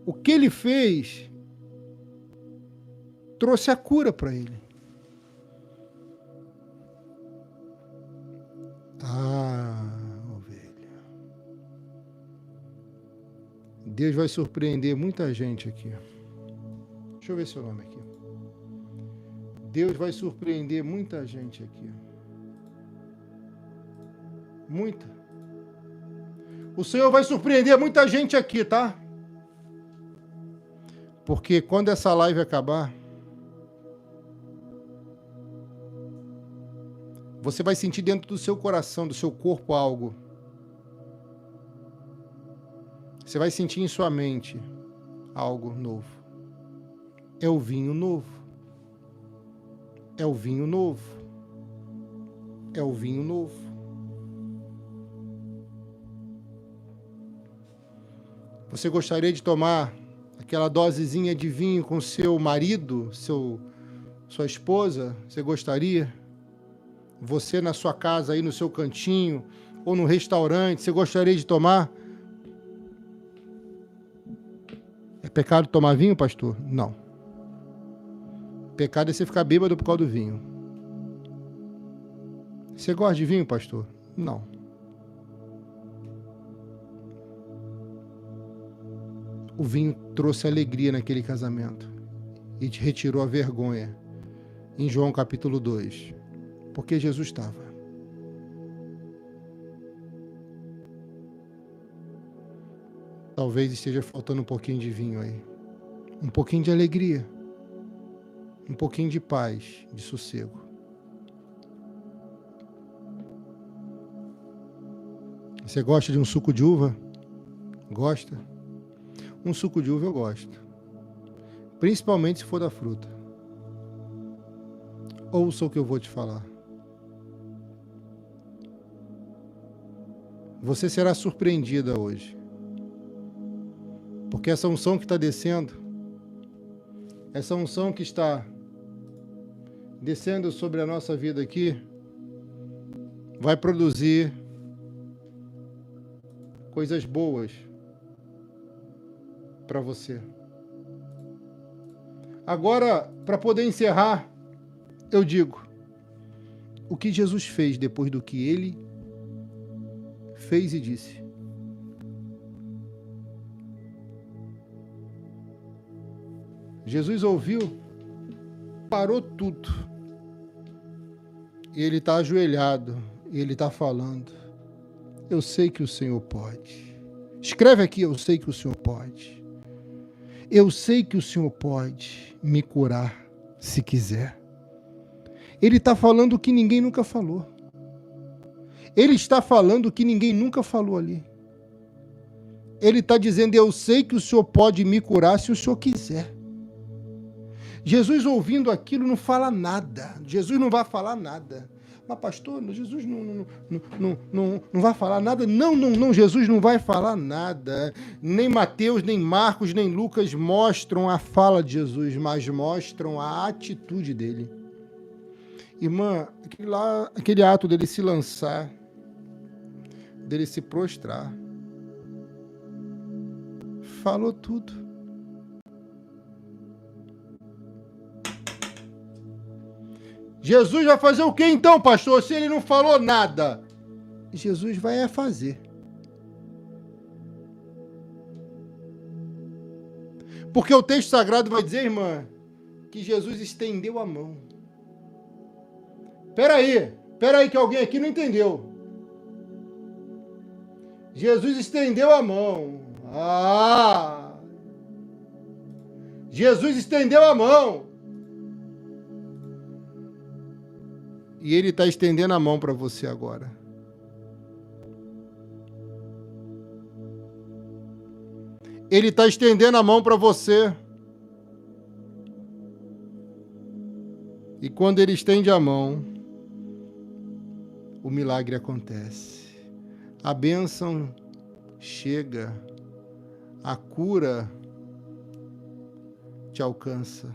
O que ele fez trouxe a cura para ele. Ovelha. Deus vai surpreender muita gente aqui. Deixa eu ver seu nome aqui. Deus vai surpreender muita gente aqui. Muita. O Senhor vai surpreender muita gente aqui, tá? Porque quando essa live acabar, você vai sentir dentro do seu coração, do seu corpo algo. Você vai sentir em sua mente algo novo. É o vinho novo. É o vinho novo. É o vinho novo. Você gostaria de tomar aquela dosezinha de vinho com seu marido, sua esposa? Você gostaria? Você na sua casa, aí no seu cantinho, ou no restaurante, você gostaria de tomar? É pecado tomar vinho, pastor? Não. Pecado é você ficar bêbado por causa do vinho. Você gosta de vinho, pastor? Não. O vinho trouxe alegria naquele casamento e te retirou a vergonha. Em João capítulo 2. Porque Jesus estava. Talvez esteja faltando um pouquinho de vinho aí. um pouquinho de alegria, um pouquinho de paz, de sossego. Você gosta de um suco de uva? Gosta? Um suco de uva eu gosto. Principalmente se for da fruta. Ouça o que eu vou te falar. Você será surpreendida hoje. Porque essa unção que está descendo, essa unção que está descendo sobre a nossa vida aqui, vai produzir coisas boas para você. Agora, para poder encerrar, eu digo, o que Jesus fez depois do que ele fez e disse? Jesus ouviu, parou tudo. E ele está ajoelhado, e ele está falando, eu sei que o Senhor pode. Escreve aqui, eu sei que o Senhor pode. Eu sei que o Senhor pode me curar, se quiser. Ele está falando o que ninguém nunca falou. Ele está falando o que ninguém nunca falou ali. Ele está dizendo, eu sei que o Senhor pode me curar se o Senhor quiser. Jesus ouvindo aquilo não fala nada. Jesus não vai falar nada. Mas pastor, Jesus não vai falar nada. Não, Jesus não vai falar nada. Nem Mateus, nem Marcos, nem Lucas mostram a fala de Jesus, mas mostram a atitude dele. Irmã, aquele ato dele se lançar, dele se prostrar, falou tudo. Jesus vai fazer o que então, pastor, se ele não falou nada? Jesus vai fazer. Porque o texto sagrado vai dizer, irmã, que Jesus estendeu a mão. Peraí que alguém aqui não entendeu. Jesus estendeu a mão. Jesus estendeu a mão. E ele está estendendo a mão para você agora. Ele está estendendo a mão para você. E quando ele estende a mão, o milagre acontece. A bênção chega. A cura te alcança.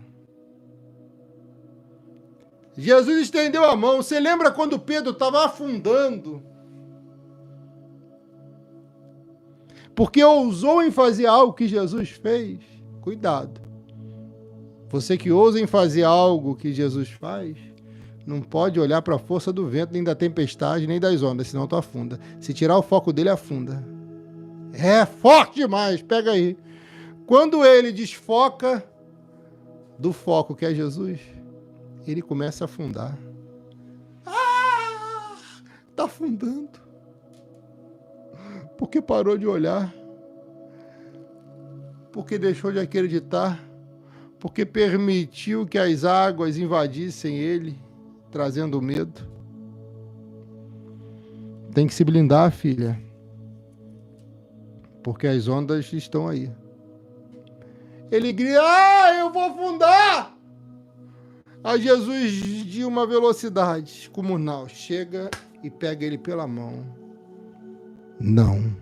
Jesus estendeu a mão. Você lembra quando Pedro estava afundando? Porque ousou em fazer algo que Jesus fez? Cuidado. Você que ousa em fazer algo que Jesus faz, não pode olhar para a força do vento, nem da tempestade, nem das ondas, senão tu afunda. Se tirar o foco dele, afunda. É forte demais, pega aí. Quando ele desfoca do foco que é Jesus, ele começa a afundar. Está afundando. Porque parou de olhar. Porque deixou de acreditar. Porque permitiu que as águas invadissem ele, trazendo medo. Tem que se blindar, filha. Porque as ondas estão aí. Ele grita, eu vou afundar! Aí Jesus, de uma velocidade comunal, chega e pega ele pela mão. Não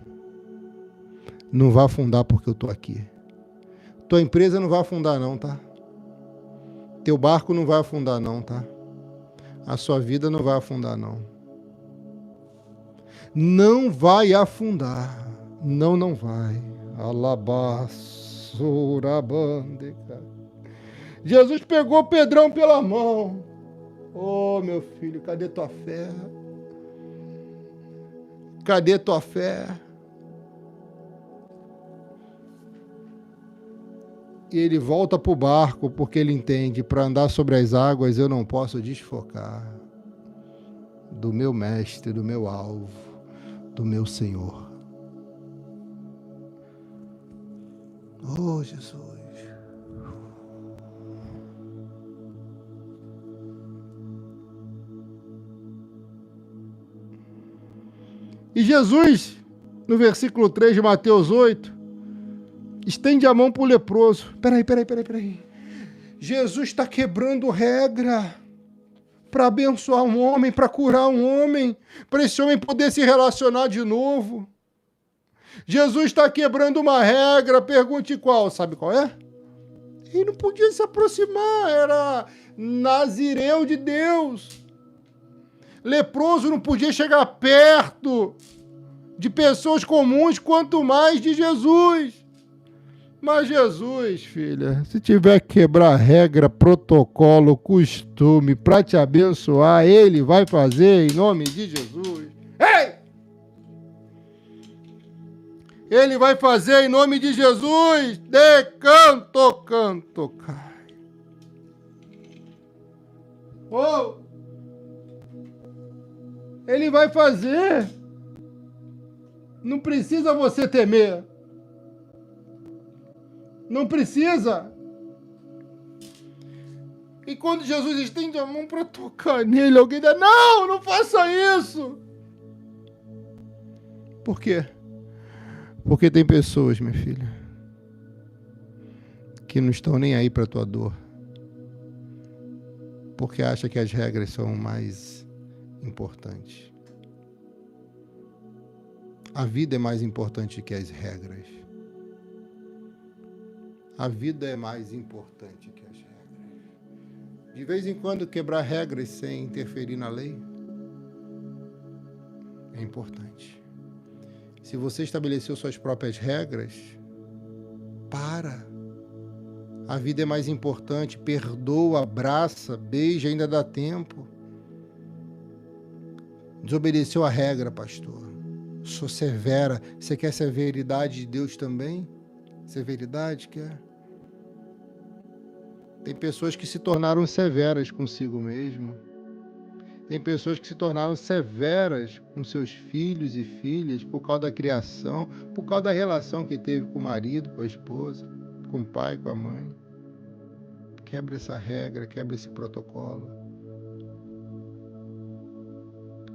vai afundar porque eu estou aqui. Tua empresa não vai afundar não, tá? Teu barco não vai afundar não, tá? A sua vida não vai afundar não. Não vai afundar. Não vai. Alabassurabandeka. Jesus pegou Pedrão pela mão. Oh, meu filho, cadê tua fé? Cadê tua fé? E ele volta para o barco, porque ele entende, para andar sobre as águas eu não posso desfocar do meu mestre, do meu alvo, do meu Senhor. Oh, Jesus. E Jesus, no versículo 3 de Mateus 8, estende a mão para o leproso. Peraí. Jesus está quebrando regra para abençoar um homem, para curar um homem, para esse homem poder se relacionar de novo. Jesus está quebrando uma regra, pergunte qual, sabe qual é? Ele não podia se aproximar, era nazireu de Deus. Leproso não podia chegar perto de pessoas comuns, quanto mais de Jesus. Mas Jesus, filha, se tiver que quebrar regra, protocolo, costume para te abençoar, Ele vai fazer em nome de Jesus. Ei! Ele vai fazer em nome de Jesus. De canto, cai. Oh! Ele vai fazer. Não precisa você temer. Não precisa. E quando Jesus estende a mão para tocar nele, alguém diz, não faça isso. Por quê? Porque tem pessoas, minha filha, que não estão nem aí para a tua dor. Porque acha que as regras são mais importantes. A vida é mais importante que as regras. A vida é mais importante que as regras. De vez em quando, quebrar regras sem interferir na lei é importante. Se você estabeleceu suas próprias regras, para. A vida é mais importante. Perdoa, abraça, beija, ainda dá tempo. Desobedeceu a regra, pastor. Sou severa. Você quer severidade de Deus também? Severidade quer? Tem pessoas que se tornaram severas consigo mesmo. Tem pessoas que se tornaram severas com seus filhos e filhas por causa da criação, por causa da relação que teve com o marido, com a esposa, com o pai, com a mãe. Quebra essa regra, quebra esse protocolo.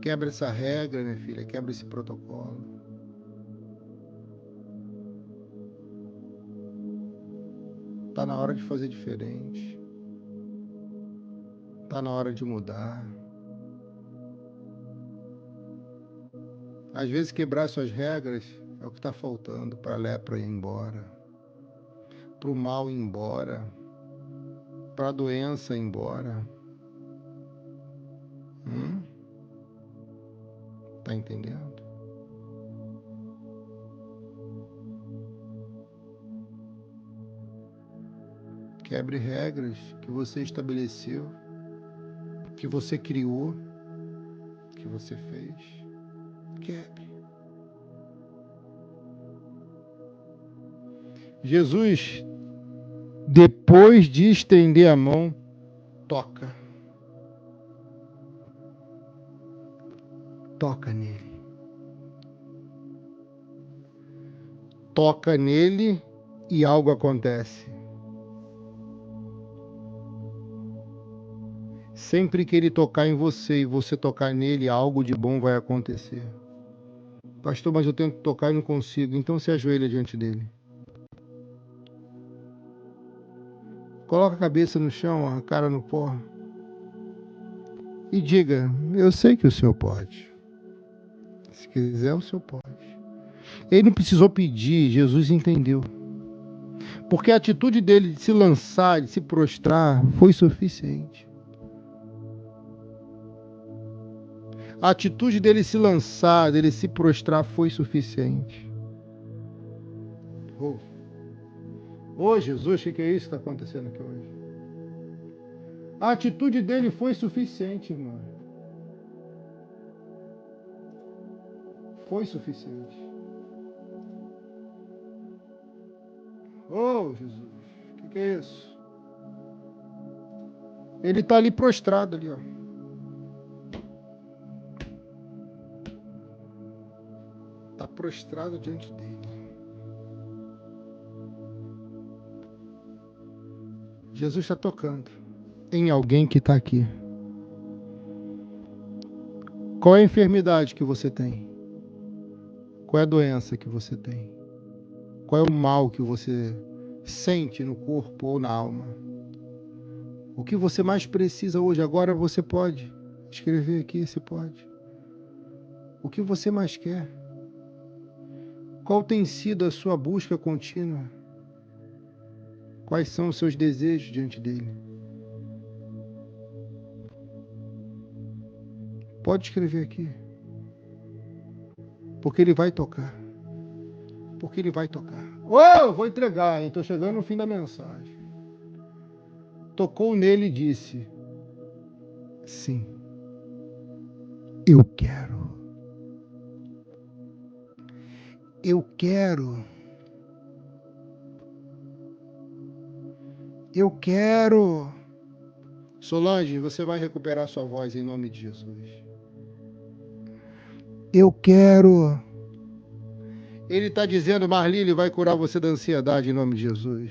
Quebra essa regra, minha filha, quebra esse protocolo. Está na hora de fazer diferente. Está na hora de mudar. Às vezes quebrar suas regras é o que está faltando para a lepra ir embora, para o mal ir embora, para a doença ir embora. Tá entendendo? Quebre regras que você estabeleceu, que você criou, que você fez. Quebre. Jesus, depois de estender a mão, toca. Toca nele. Toca nele e algo acontece. Sempre que ele tocar em você e você tocar nele, algo de bom vai acontecer. Pastor, mas eu tento tocar e não consigo. Então se ajoelha diante dele. Coloca a cabeça no chão, a cara no pó. E diga, eu sei que o Senhor pode. Se quiser, o Senhor pode. Ele não precisou pedir, Jesus entendeu. Porque a atitude dele de se lançar, de se prostrar, foi suficiente. A atitude dele se lançar, dele se prostrar, foi suficiente. Jesus, o que é isso que está acontecendo aqui hoje? A atitude dele foi suficiente, irmão. Foi suficiente. Jesus, o que é isso? Ele está ali prostrado ali, ó. Está prostrado diante dele. Jesus está tocando em alguém que está aqui. Qual é a enfermidade que você tem? Qual é a doença que você tem? Qual é o mal que você sente no corpo ou na alma? O que você mais precisa hoje? Agora você pode escrever aqui, você pode. O que você mais quer? Qual tem sido a sua busca contínua? Quais são os seus desejos diante dele? Pode escrever aqui. Porque ele vai tocar. Porque ele vai tocar. Oh, vou entregar, hein? Estou chegando no fim da mensagem. Tocou nele e disse: sim, eu quero. Eu quero. Eu quero. Solange, você vai recuperar sua voz em nome de Jesus. Eu quero. Ele está dizendo, Marli, ele vai curar você da ansiedade em nome de Jesus.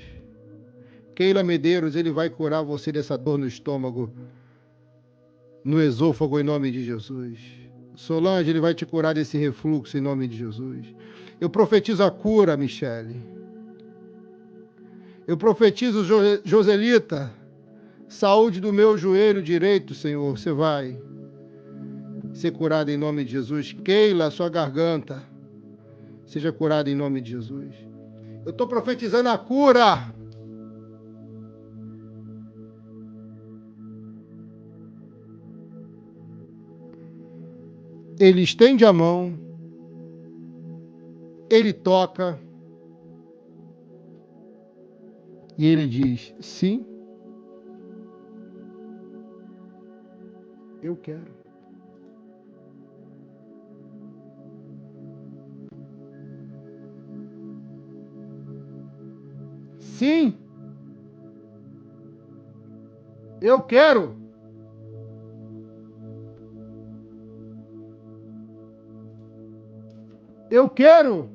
Keila Medeiros, ele vai curar você dessa dor no estômago, no esôfago em nome de Jesus. Solange, ele vai te curar desse refluxo em nome de Jesus. Eu profetizo a cura, Michele. Eu profetizo, Joselita, saúde do meu joelho direito, Senhor. Você vai ser curada em nome de Jesus. Keila, sua garganta, seja curada em nome de Jesus. Eu estou profetizando a cura. Ele estende a mão, ele toca e ele diz: sim, eu quero. Sim, eu quero. Eu quero.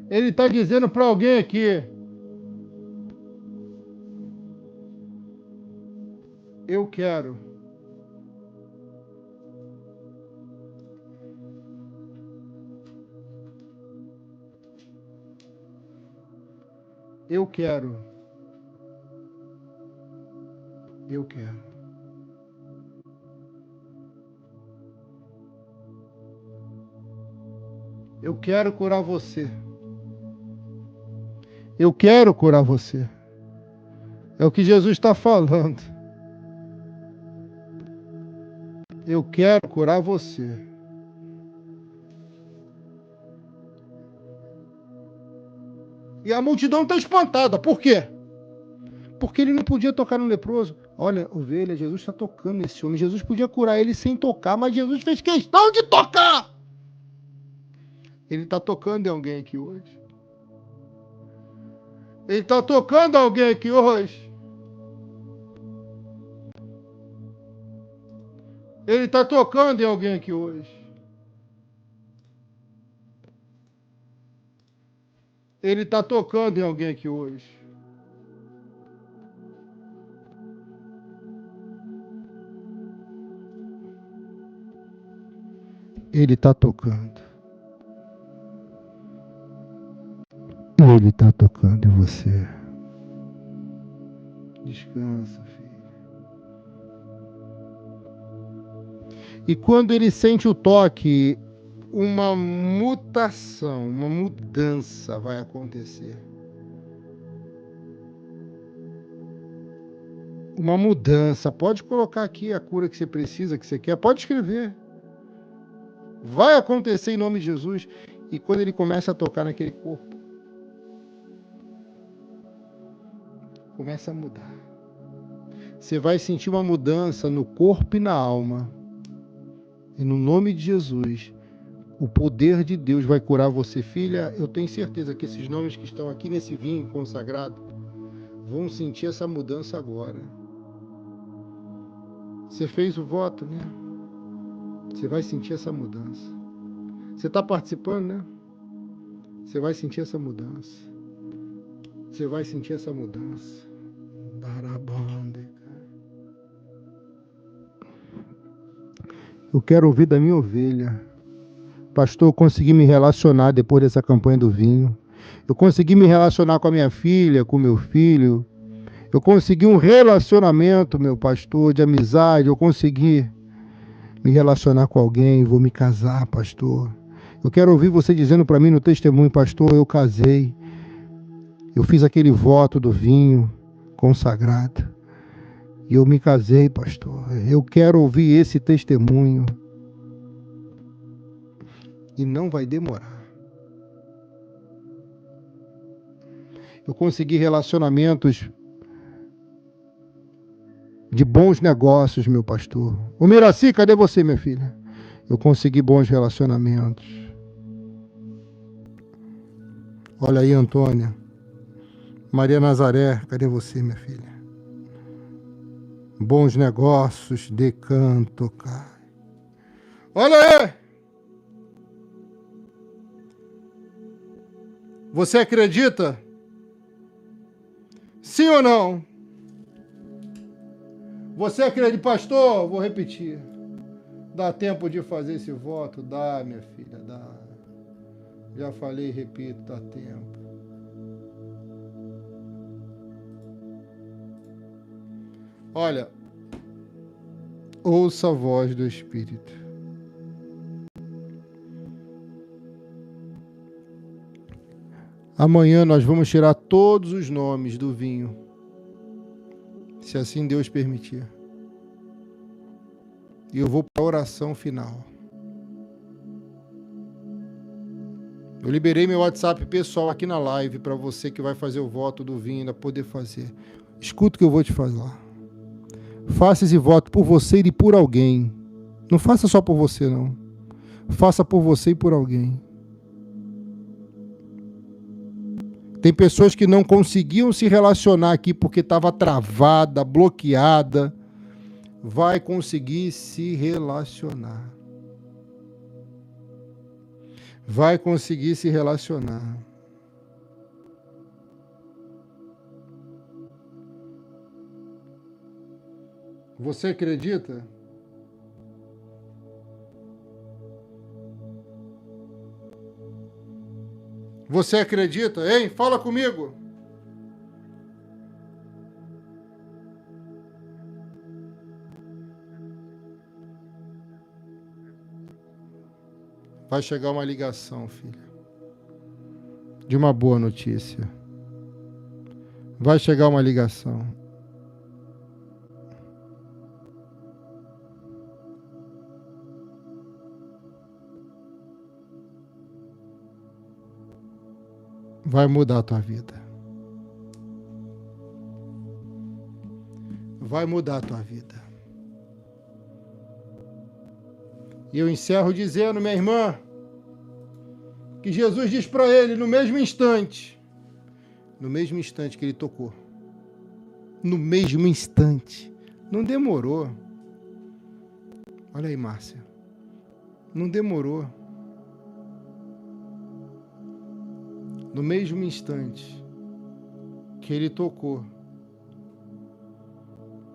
Ele está dizendo para alguém aqui: eu quero. Eu quero. Eu quero. Eu quero curar você. Eu quero curar você. É o que Jesus está falando. Eu quero curar você. E a multidão está espantada. Por quê? Porque ele não podia tocar no leproso. Olha, ovelha, Jesus está tocando nesse homem. Jesus podia curar ele sem tocar, mas Jesus fez questão de tocar. Ele está tocando em alguém aqui hoje. Ele está tocando alguém aqui hoje. Ele está tocando em alguém aqui hoje. Ele está tocando em alguém aqui hoje. Ele está tocando. Ele está tocando em você. Descansa, filho. E quando ele sente o toque, uma mutação, uma mudança vai acontecer. Uma mudança. Pode colocar aqui a cura que você precisa, que você quer. Pode escrever. Vai acontecer em nome de Jesus. E quando ele começa a tocar naquele corpo, começa a mudar. Você vai sentir uma mudança no corpo e na alma. E no nome de Jesus, o poder de Deus vai curar você. Filha, eu tenho certeza que esses nomes que estão aqui nesse vinho consagrado vão sentir essa mudança agora. Você fez o voto, né? Você vai sentir essa mudança. Você está participando, né? Você vai sentir essa mudança. Você vai sentir essa mudança. Eu quero ouvir da minha ovelha. Pastor, eu consegui me relacionar depois dessa campanha do vinho. Eu consegui me relacionar com a minha filha, com o meu filho. Eu consegui um relacionamento, meu pastor, de amizade. Eu consegui me relacionar com alguém. Vou me casar, pastor. Eu quero ouvir você dizendo para mim no testemunho, pastor, eu casei. Eu fiz aquele voto do vinho consagrado. E eu me casei, pastor. Eu quero ouvir esse testemunho. E não vai demorar. Eu consegui relacionamentos de bons negócios, meu pastor. Ô Miraci, cadê você, minha filha? Eu consegui bons relacionamentos. Olha aí, Antônia. Maria Nazaré, cadê você, minha filha? Bons negócios, decanto, cara. Olha aí! Você acredita? Sim ou não? Você acredita, pastor? Vou repetir. Dá tempo de fazer esse voto? Dá, minha filha, dá. Já falei e repito, dá tempo. Olha, ouça a voz do Espírito. Amanhã nós vamos tirar todos os nomes do vinho, se assim Deus permitir. E eu vou para a oração final. Eu liberei meu WhatsApp pessoal aqui na live para você que vai fazer o voto do vinho ainda poder fazer. Escuta o que eu vou te falar. Faça esse voto por você e por alguém. Não faça só por você, não. Faça por você e por alguém. Tem pessoas que não conseguiam se relacionar aqui porque estava travada, bloqueada. Vai conseguir se relacionar. Vai conseguir se relacionar. Você acredita? Você acredita? Hein? Fala comigo. Vai chegar uma ligação, filha. De uma boa notícia. Vai chegar uma ligação. Vai mudar a tua vida. Vai mudar a tua vida. E eu encerro dizendo, minha irmã, que Jesus diz para ele no mesmo instante que ele tocou, no mesmo instante, não demorou. Olha aí, Márcia, não demorou. No mesmo instante que ele tocou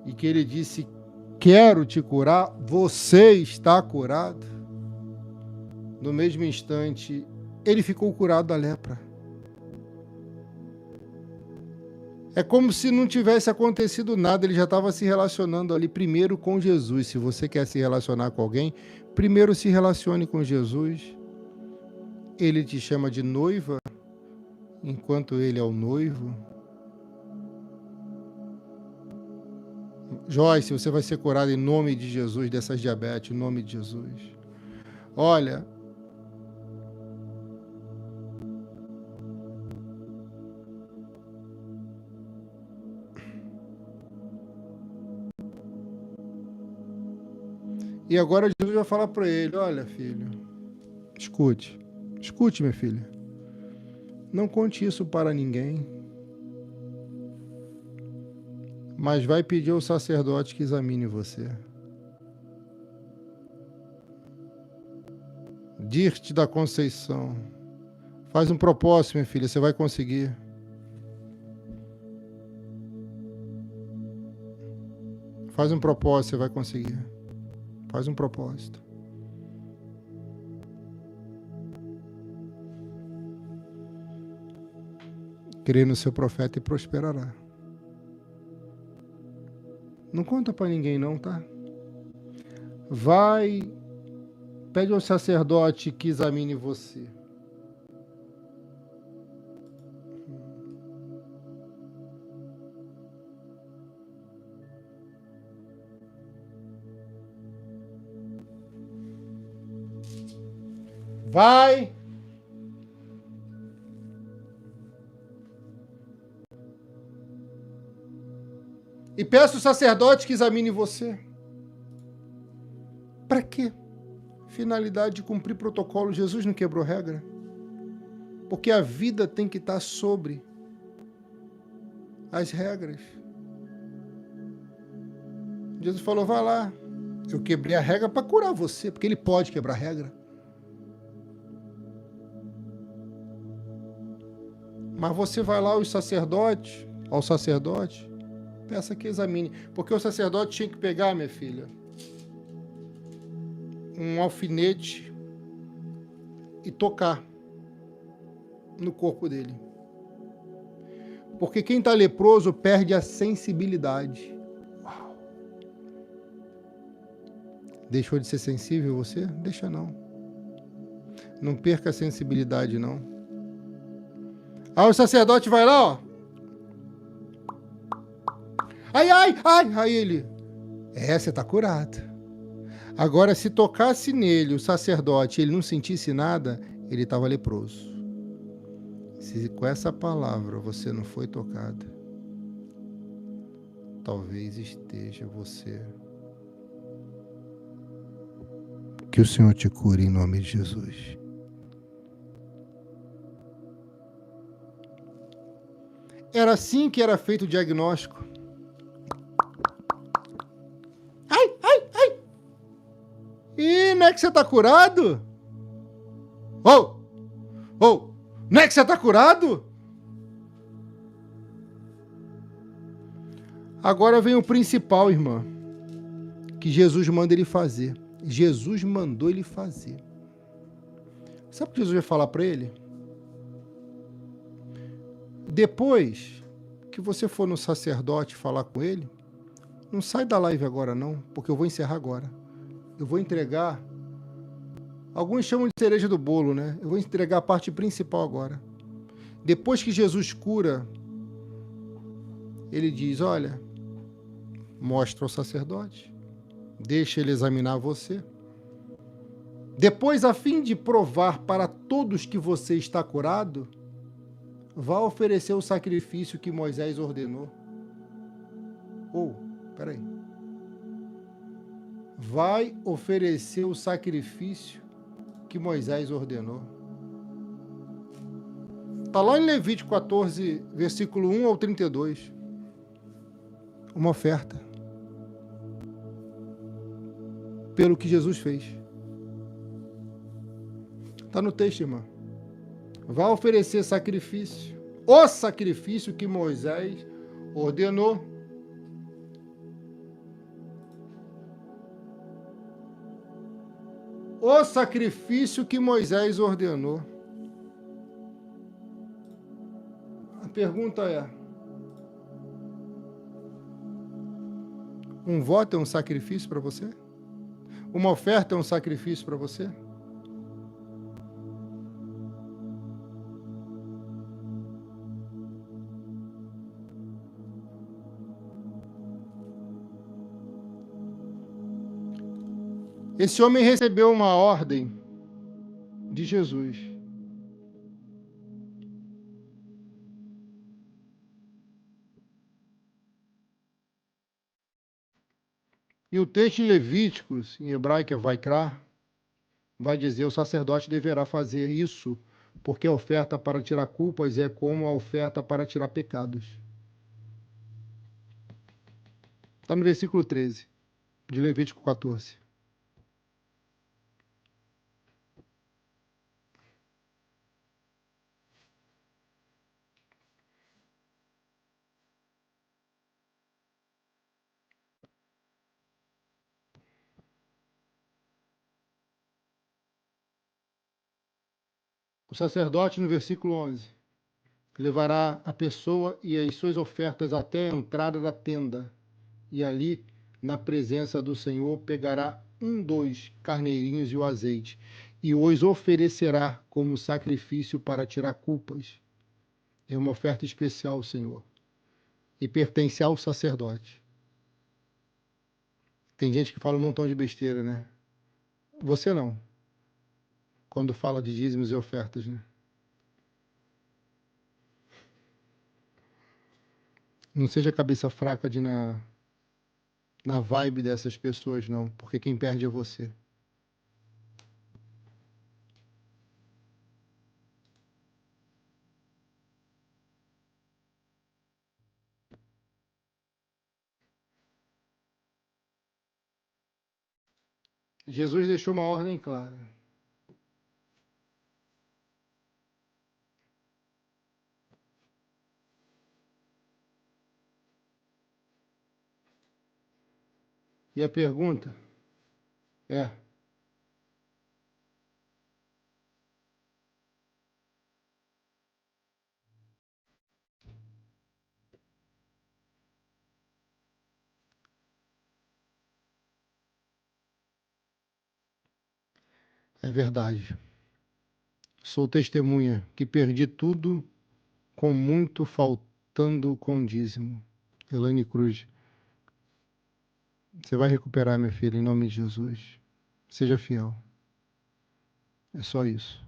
e que ele disse, quero te curar, você está curado. No mesmo instante, ele ficou curado da lepra. É como se não tivesse acontecido nada, ele já estava se relacionando ali primeiro com Jesus. Se você quer se relacionar com alguém, primeiro se relacione com Jesus. Ele te chama de noiva, enquanto ele é o noivo. Joyce, você vai ser curada em nome de Jesus, dessas diabetes, em nome de Jesus. Olha, e agora Jesus vai falar para ele, olha, filho, escute, minha filha, não conte isso para ninguém, mas vai pedir ao sacerdote que examine você. Dir-te da Conceição, faz um propósito, minha filha, você vai conseguir. Faz um propósito, você vai conseguir. Faz um propósito. crê no seu profeta e prosperará. Não conta para ninguém não, tá? Vai, pede ao sacerdote que examine você. Vai. E peça ao sacerdote que examine você. Para quê? Finalidade de cumprir protocolo. Jesus não quebrou regra. Porque a vida tem que estar sobre as regras. Jesus falou, vai lá. Eu quebrei a regra para curar você, porque ele pode quebrar a regra. Mas você vai lá ao sacerdote, peça que examine. Porque o sacerdote tinha que pegar, minha filha, um alfinete e tocar no corpo dele. Porque quem está leproso perde a sensibilidade. Uau. Deixou de ser sensível você? Deixa não. Não perca a sensibilidade, não. Aí o sacerdote vai lá, ó. Ai. Aí ele, você tá curado. Agora, se tocasse nele, o sacerdote, ele não sentisse nada, ele estava leproso. Se com essa palavra você não foi tocada, talvez esteja você. Que o Senhor te cure em nome de Jesus. Era assim que era feito o diagnóstico. Ai. E não é que você está curado? Não é que você está curado? Agora vem o principal, irmã, que Jesus manda ele fazer. Jesus mandou ele fazer. Sabe o que Jesus vai falar para ele? Depois que você for no sacerdote falar com ele, não sai da live agora não, porque eu vou encerrar agora. Eu vou entregar, alguns chamam de cereja do bolo, né? Eu vou entregar a parte principal agora. Depois que Jesus cura, ele diz, olha, mostra ao sacerdote, deixa ele examinar você. Depois, a fim de provar para todos que você está curado, vá oferecer o sacrifício que Moisés ordenou. Peraí. Vai oferecer o sacrifício que Moisés ordenou. Está lá em Levítico 14, versículo 1 ao 32. Uma oferta. Pelo que Jesus fez. Está no texto, irmã. Vai oferecer sacrifício. O sacrifício que Moisés ordenou. O sacrifício que Moisés ordenou. A pergunta é: um voto é um sacrifício para você? Uma oferta é um sacrifício para você? Esse homem recebeu uma ordem de Jesus. E o texto em Levíticos, em hebraico é Vaikra, vai dizer: o sacerdote deverá fazer isso, porque a oferta para tirar culpas é como a oferta para tirar pecados. Está no versículo 13, de Levítico 14. O sacerdote, no versículo 11, levará a pessoa e as suas ofertas até a entrada da tenda, e ali, na presença do Senhor, pegará 2 carneirinhos e o azeite, e os oferecerá como sacrifício para tirar culpas. É uma oferta especial ao Senhor, e pertence ao sacerdote. Tem gente que fala um montão de besteira, né? Você não, quando fala de dízimos e ofertas, né? Não seja cabeça fraca de na vibe dessas pessoas, não, porque quem perde é você. Jesus deixou uma ordem clara. E a pergunta é: é verdade. Sou testemunha que perdi tudo com muito faltando com dízimo. Elaine Cruz, você vai recuperar, minha filha, em nome de Jesus. Seja fiel. É só isso.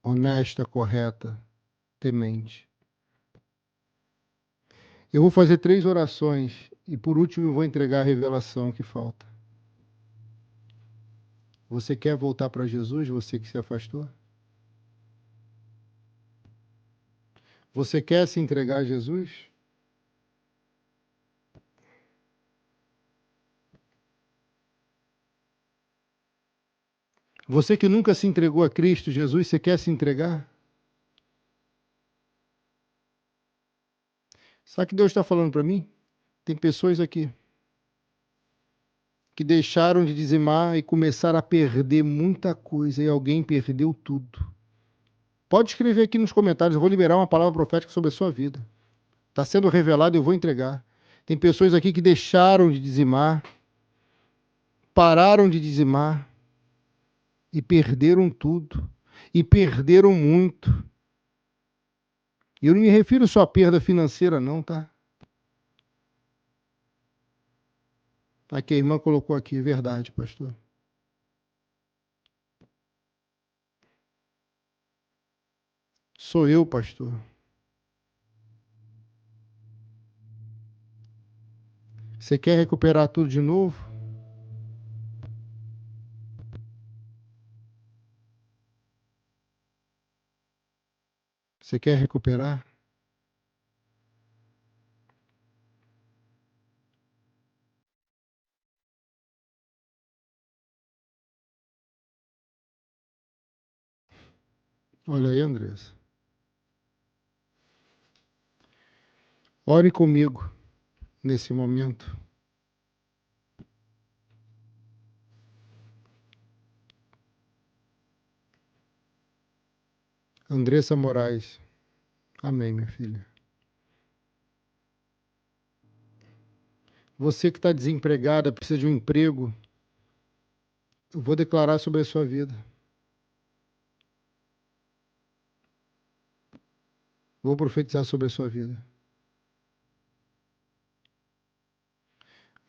Honesta, correta, temente. Eu vou fazer 3 orações e por último eu vou entregar a revelação que falta. Você quer voltar para Jesus, você que se afastou? Você quer se entregar a Jesus? Você que nunca se entregou a Cristo Jesus, você quer se entregar? Sabe o que Deus está falando para mim? Tem pessoas aqui que deixaram de dizimar e começaram a perder muita coisa, e alguém perdeu tudo. Pode escrever aqui nos comentários, eu vou liberar uma palavra profética sobre a sua vida. Está sendo revelado, eu vou entregar. Tem pessoas aqui que deixaram de dizimar, pararam de dizimar e perderam tudo. E perderam muito. E eu não me refiro só à perda financeira, não, tá? Aqui a irmã colocou aqui, é verdade, pastor. Sou eu, pastor. Você quer recuperar tudo de novo? Você quer recuperar? Olha aí, Andressa. Ore comigo nesse momento. Andressa Moraes. Amém, minha filha. Você que está desempregada, precisa de um emprego, eu vou declarar sobre a sua vida. Vou profetizar sobre a sua vida.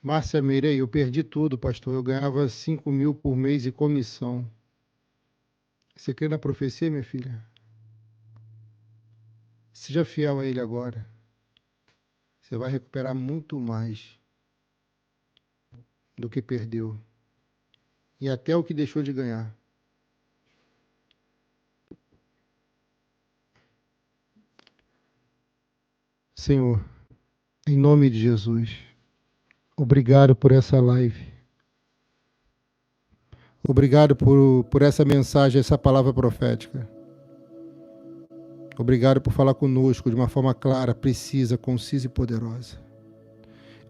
Márcia Meirei, eu perdi tudo, pastor. Eu ganhava 5.000 por mês de comissão. Você crê na profecia, minha filha? Seja fiel a ele agora. Você vai recuperar muito mais do que perdeu. E até o que deixou de ganhar. Senhor, em nome de Jesus, obrigado por essa live. Obrigado por essa mensagem, essa palavra profética. Obrigado por falar conosco de uma forma clara, precisa, concisa e poderosa.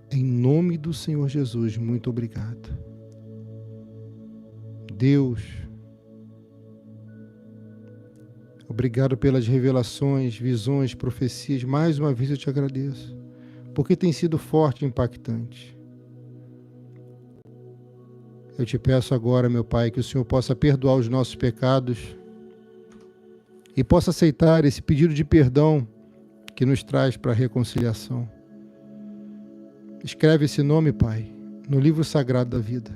Em nome do Senhor Jesus, muito obrigado. Deus, Obrigado pelas revelações, visões, profecias. Mais uma vez eu te agradeço, porque tem sido forte e impactante. Eu te peço agora, meu Pai, que o Senhor possa perdoar os nossos pecados e possa aceitar esse pedido de perdão que nos traz para a reconciliação. Escreve esse nome, Pai, no livro sagrado da vida.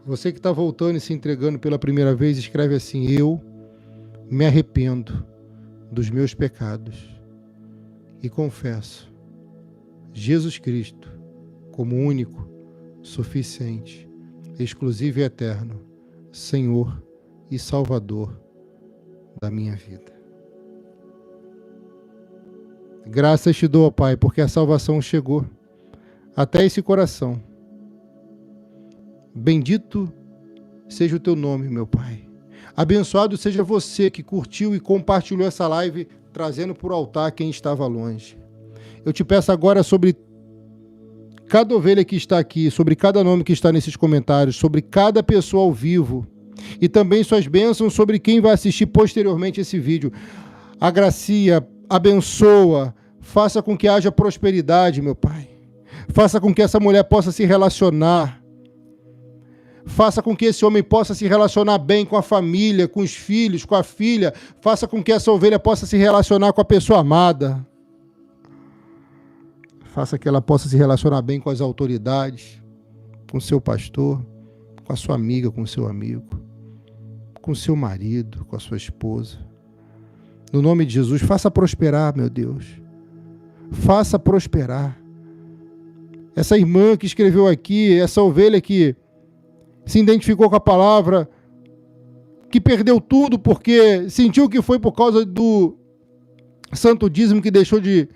Você que está voltando e se entregando pela primeira vez, escreve assim: eu me arrependo dos meus pecados e confesso Jesus Cristo como único, suficiente, exclusivo e eterno, Senhor e Salvador da minha vida. Graças te dou, Pai, porque a salvação chegou até esse coração. Bendito seja o teu nome, meu Pai. Abençoado seja você que curtiu e compartilhou essa live, trazendo para o altar quem estava longe. Eu te peço agora sobre cada ovelha que está aqui, sobre cada nome que está nesses comentários, sobre cada pessoa ao vivo, e também suas bênçãos sobre quem vai assistir posteriormente esse vídeo. Agracia, abençoa, faça com que haja prosperidade, meu Pai. Faça com que essa mulher possa se relacionar. Faça com que esse homem possa se relacionar bem com a família, com os filhos, com a filha. Faça com que essa ovelha possa se relacionar com a pessoa amada. Faça que ela possa se relacionar bem com as autoridades, com o seu pastor, com a sua amiga, com o seu amigo, com o seu marido, com a sua esposa. No nome de Jesus, faça prosperar, meu Deus. Faça prosperar. Essa irmã que escreveu aqui, essa ovelha que se identificou com a palavra, que perdeu tudo porque sentiu que foi por causa do santo dízimo que deixou de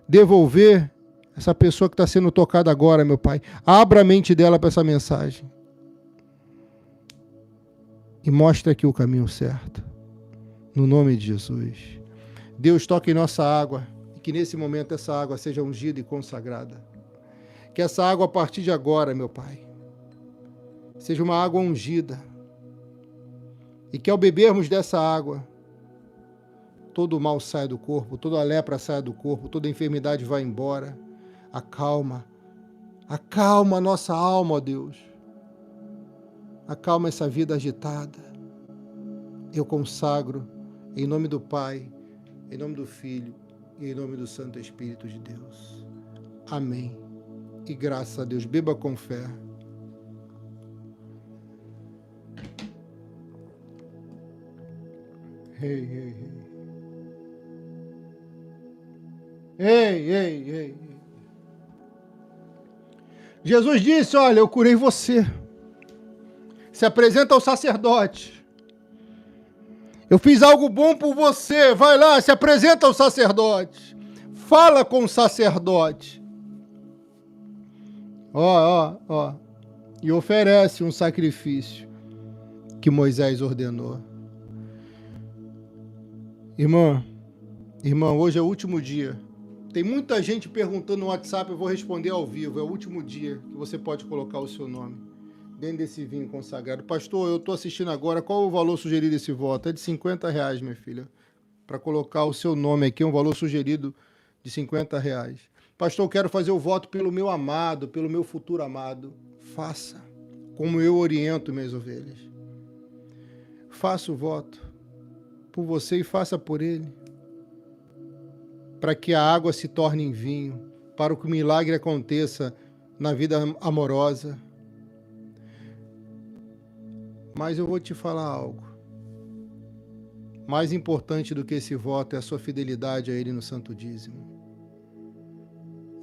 devolver. Essa pessoa que está sendo tocada agora, meu Pai, abra a mente dela para essa mensagem e mostre aqui o caminho certo, no nome de Jesus. Deus, toque em nossa água e que nesse momento essa água seja ungida e consagrada. Que essa água, a partir de agora, meu Pai, seja uma água ungida e que ao bebermos dessa água, todo o mal saia do corpo, toda a lepra saia do corpo, toda a enfermidade vai embora. Acalma a nossa alma, ó Deus. Acalma essa vida agitada. Eu consagro em nome do Pai, em nome do Filho e em nome do Santo Espírito de Deus. Amém. E graças a Deus, beba com fé. Ei. Jesus disse, olha, eu curei você. Se apresenta ao sacerdote. Eu fiz algo bom por você. Vai lá, se apresenta ao sacerdote. Fala com o sacerdote. Ó. E oferece um sacrifício que Moisés ordenou. Irmã, hoje é o último dia. Tem muita gente perguntando no WhatsApp, eu vou responder ao vivo. É o último dia que você pode colocar o seu nome dentro desse vinho consagrado. Pastor, eu estou assistindo agora, qual o valor sugerido desse voto? É de R$50, minha filha. Para colocar o seu nome aqui, é um valor sugerido de R$50. Pastor, eu quero fazer o voto pelo meu amado, pelo meu futuro amado. Faça, como eu oriento minhas ovelhas. Faça o voto por você e faça por ele. Para que a água se torne em vinho, para que o milagre aconteça na vida amorosa. Mas eu vou te falar algo. Mais importante do que esse voto é a sua fidelidade a Ele no Santo Dízimo.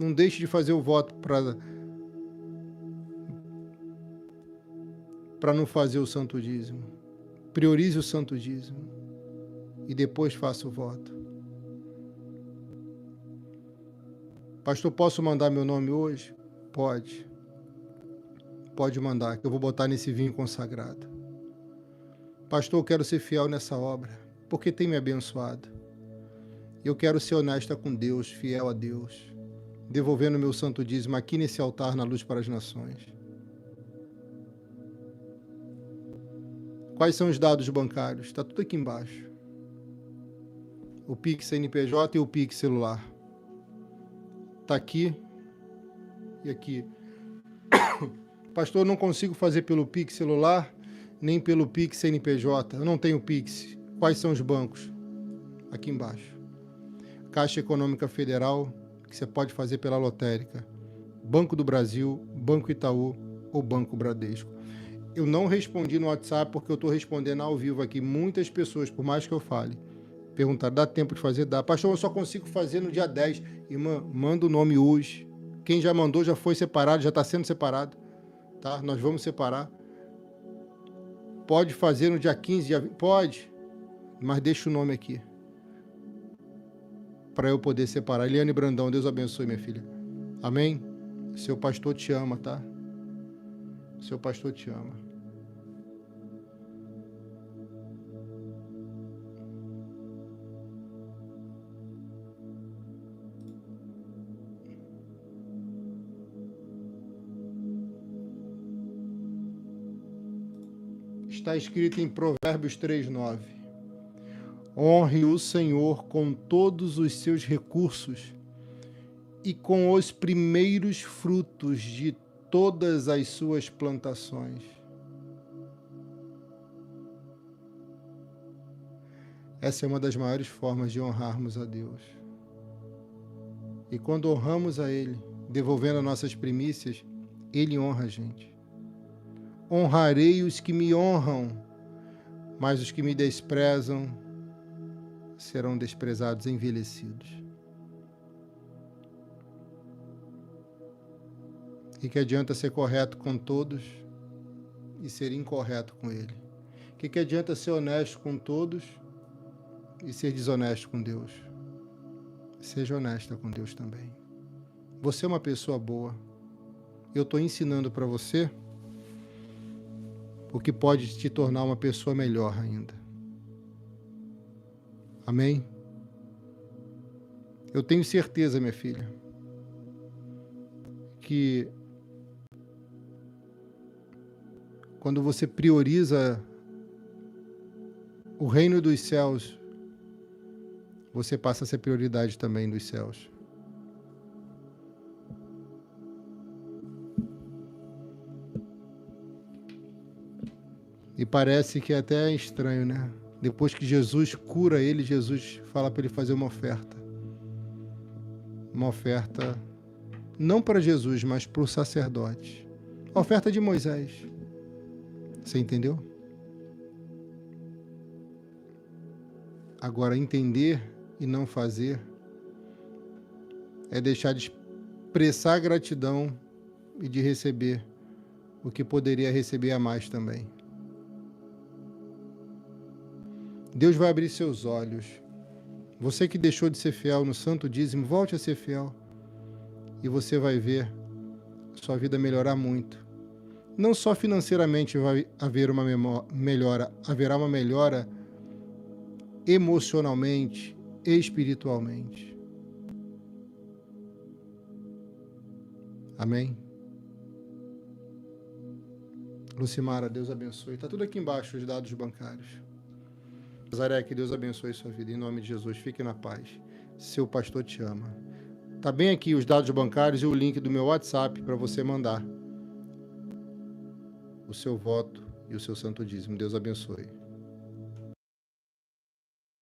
Não deixe de fazer o voto para não fazer o Santo Dízimo. Priorize o Santo Dízimo e depois faça o voto. Pastor, posso mandar meu nome hoje? Pode. Pode mandar, que eu vou botar nesse vinho consagrado. Pastor, eu quero ser fiel nessa obra, porque tem me abençoado. Eu quero ser honesta com Deus, fiel a Deus, devolvendo meu santo dízimo aqui nesse altar na Luz para as Nações. Quais são os dados bancários? Está tudo aqui embaixo. O Pix CNPJ e o Pix celular. Está aqui e aqui. Pastor, eu não consigo fazer pelo Pix celular, nem pelo Pix CNPJ. Eu não tenho Pix. Quais são os bancos? Aqui embaixo. Caixa Econômica Federal, que você pode fazer pela lotérica. Banco do Brasil, Banco Itaú ou Banco Bradesco. Eu não respondi no WhatsApp porque eu estou respondendo ao vivo aqui. Muitas pessoas, por mais que eu fale, perguntaram, dá tempo de fazer? Dá. Pastor, eu só consigo fazer no dia 10. Irmã, manda o nome hoje. Quem já mandou já foi separado, já está sendo separado. Tá? Nós vamos separar. Pode fazer no dia 15, dia 20? Pode, mas deixa o nome aqui. Para eu poder separar. Eliane Brandão, Deus abençoe, minha filha. Amém? Seu pastor te ama, tá? Seu pastor te ama. Está escrito em Provérbios 3:9. Honre o Senhor com todos os seus recursos e com os primeiros frutos de todas as suas plantações. Essa é uma das maiores formas de honrarmos a Deus. E quando honramos a Ele, devolvendo as nossas primícias, Ele honra a gente. Honrarei os que me honram, mas os que me desprezam serão desprezados, envelhecidos. E que adianta ser correto com todos e ser incorreto com Ele? Que adianta ser honesto com todos e ser desonesto com Deus? Seja honesta com Deus também. Você é uma pessoa boa. Eu estou ensinando para você o que pode te tornar uma pessoa melhor ainda. Amém? Eu tenho certeza, minha filha, que quando você prioriza o reino dos céus, você passa a ser prioridade também dos céus. E parece que é até estranho, né? Depois que Jesus cura ele, Jesus fala para ele fazer uma oferta. Uma oferta não para Jesus, mas para o sacerdote. A oferta de Moisés. Você entendeu? Agora, entender e não fazer é deixar de expressar gratidão e de receber o que poderia receber a mais também. Deus vai abrir seus olhos. Você que deixou de ser fiel no santo dízimo, volte a ser fiel. E você vai ver sua vida melhorar muito. Não só financeiramente vai haver uma melhora, haverá uma melhora emocionalmente, espiritualmente. Amém? Lucimara, Deus abençoe. Está tudo aqui embaixo, os dados bancários. Nazaré, que Deus abençoe sua vida. Em nome de Jesus, fique na paz. Seu pastor te ama. Está bem aqui os dados bancários e o link do meu WhatsApp para você mandar o seu voto e o seu santo dízimo. Deus abençoe.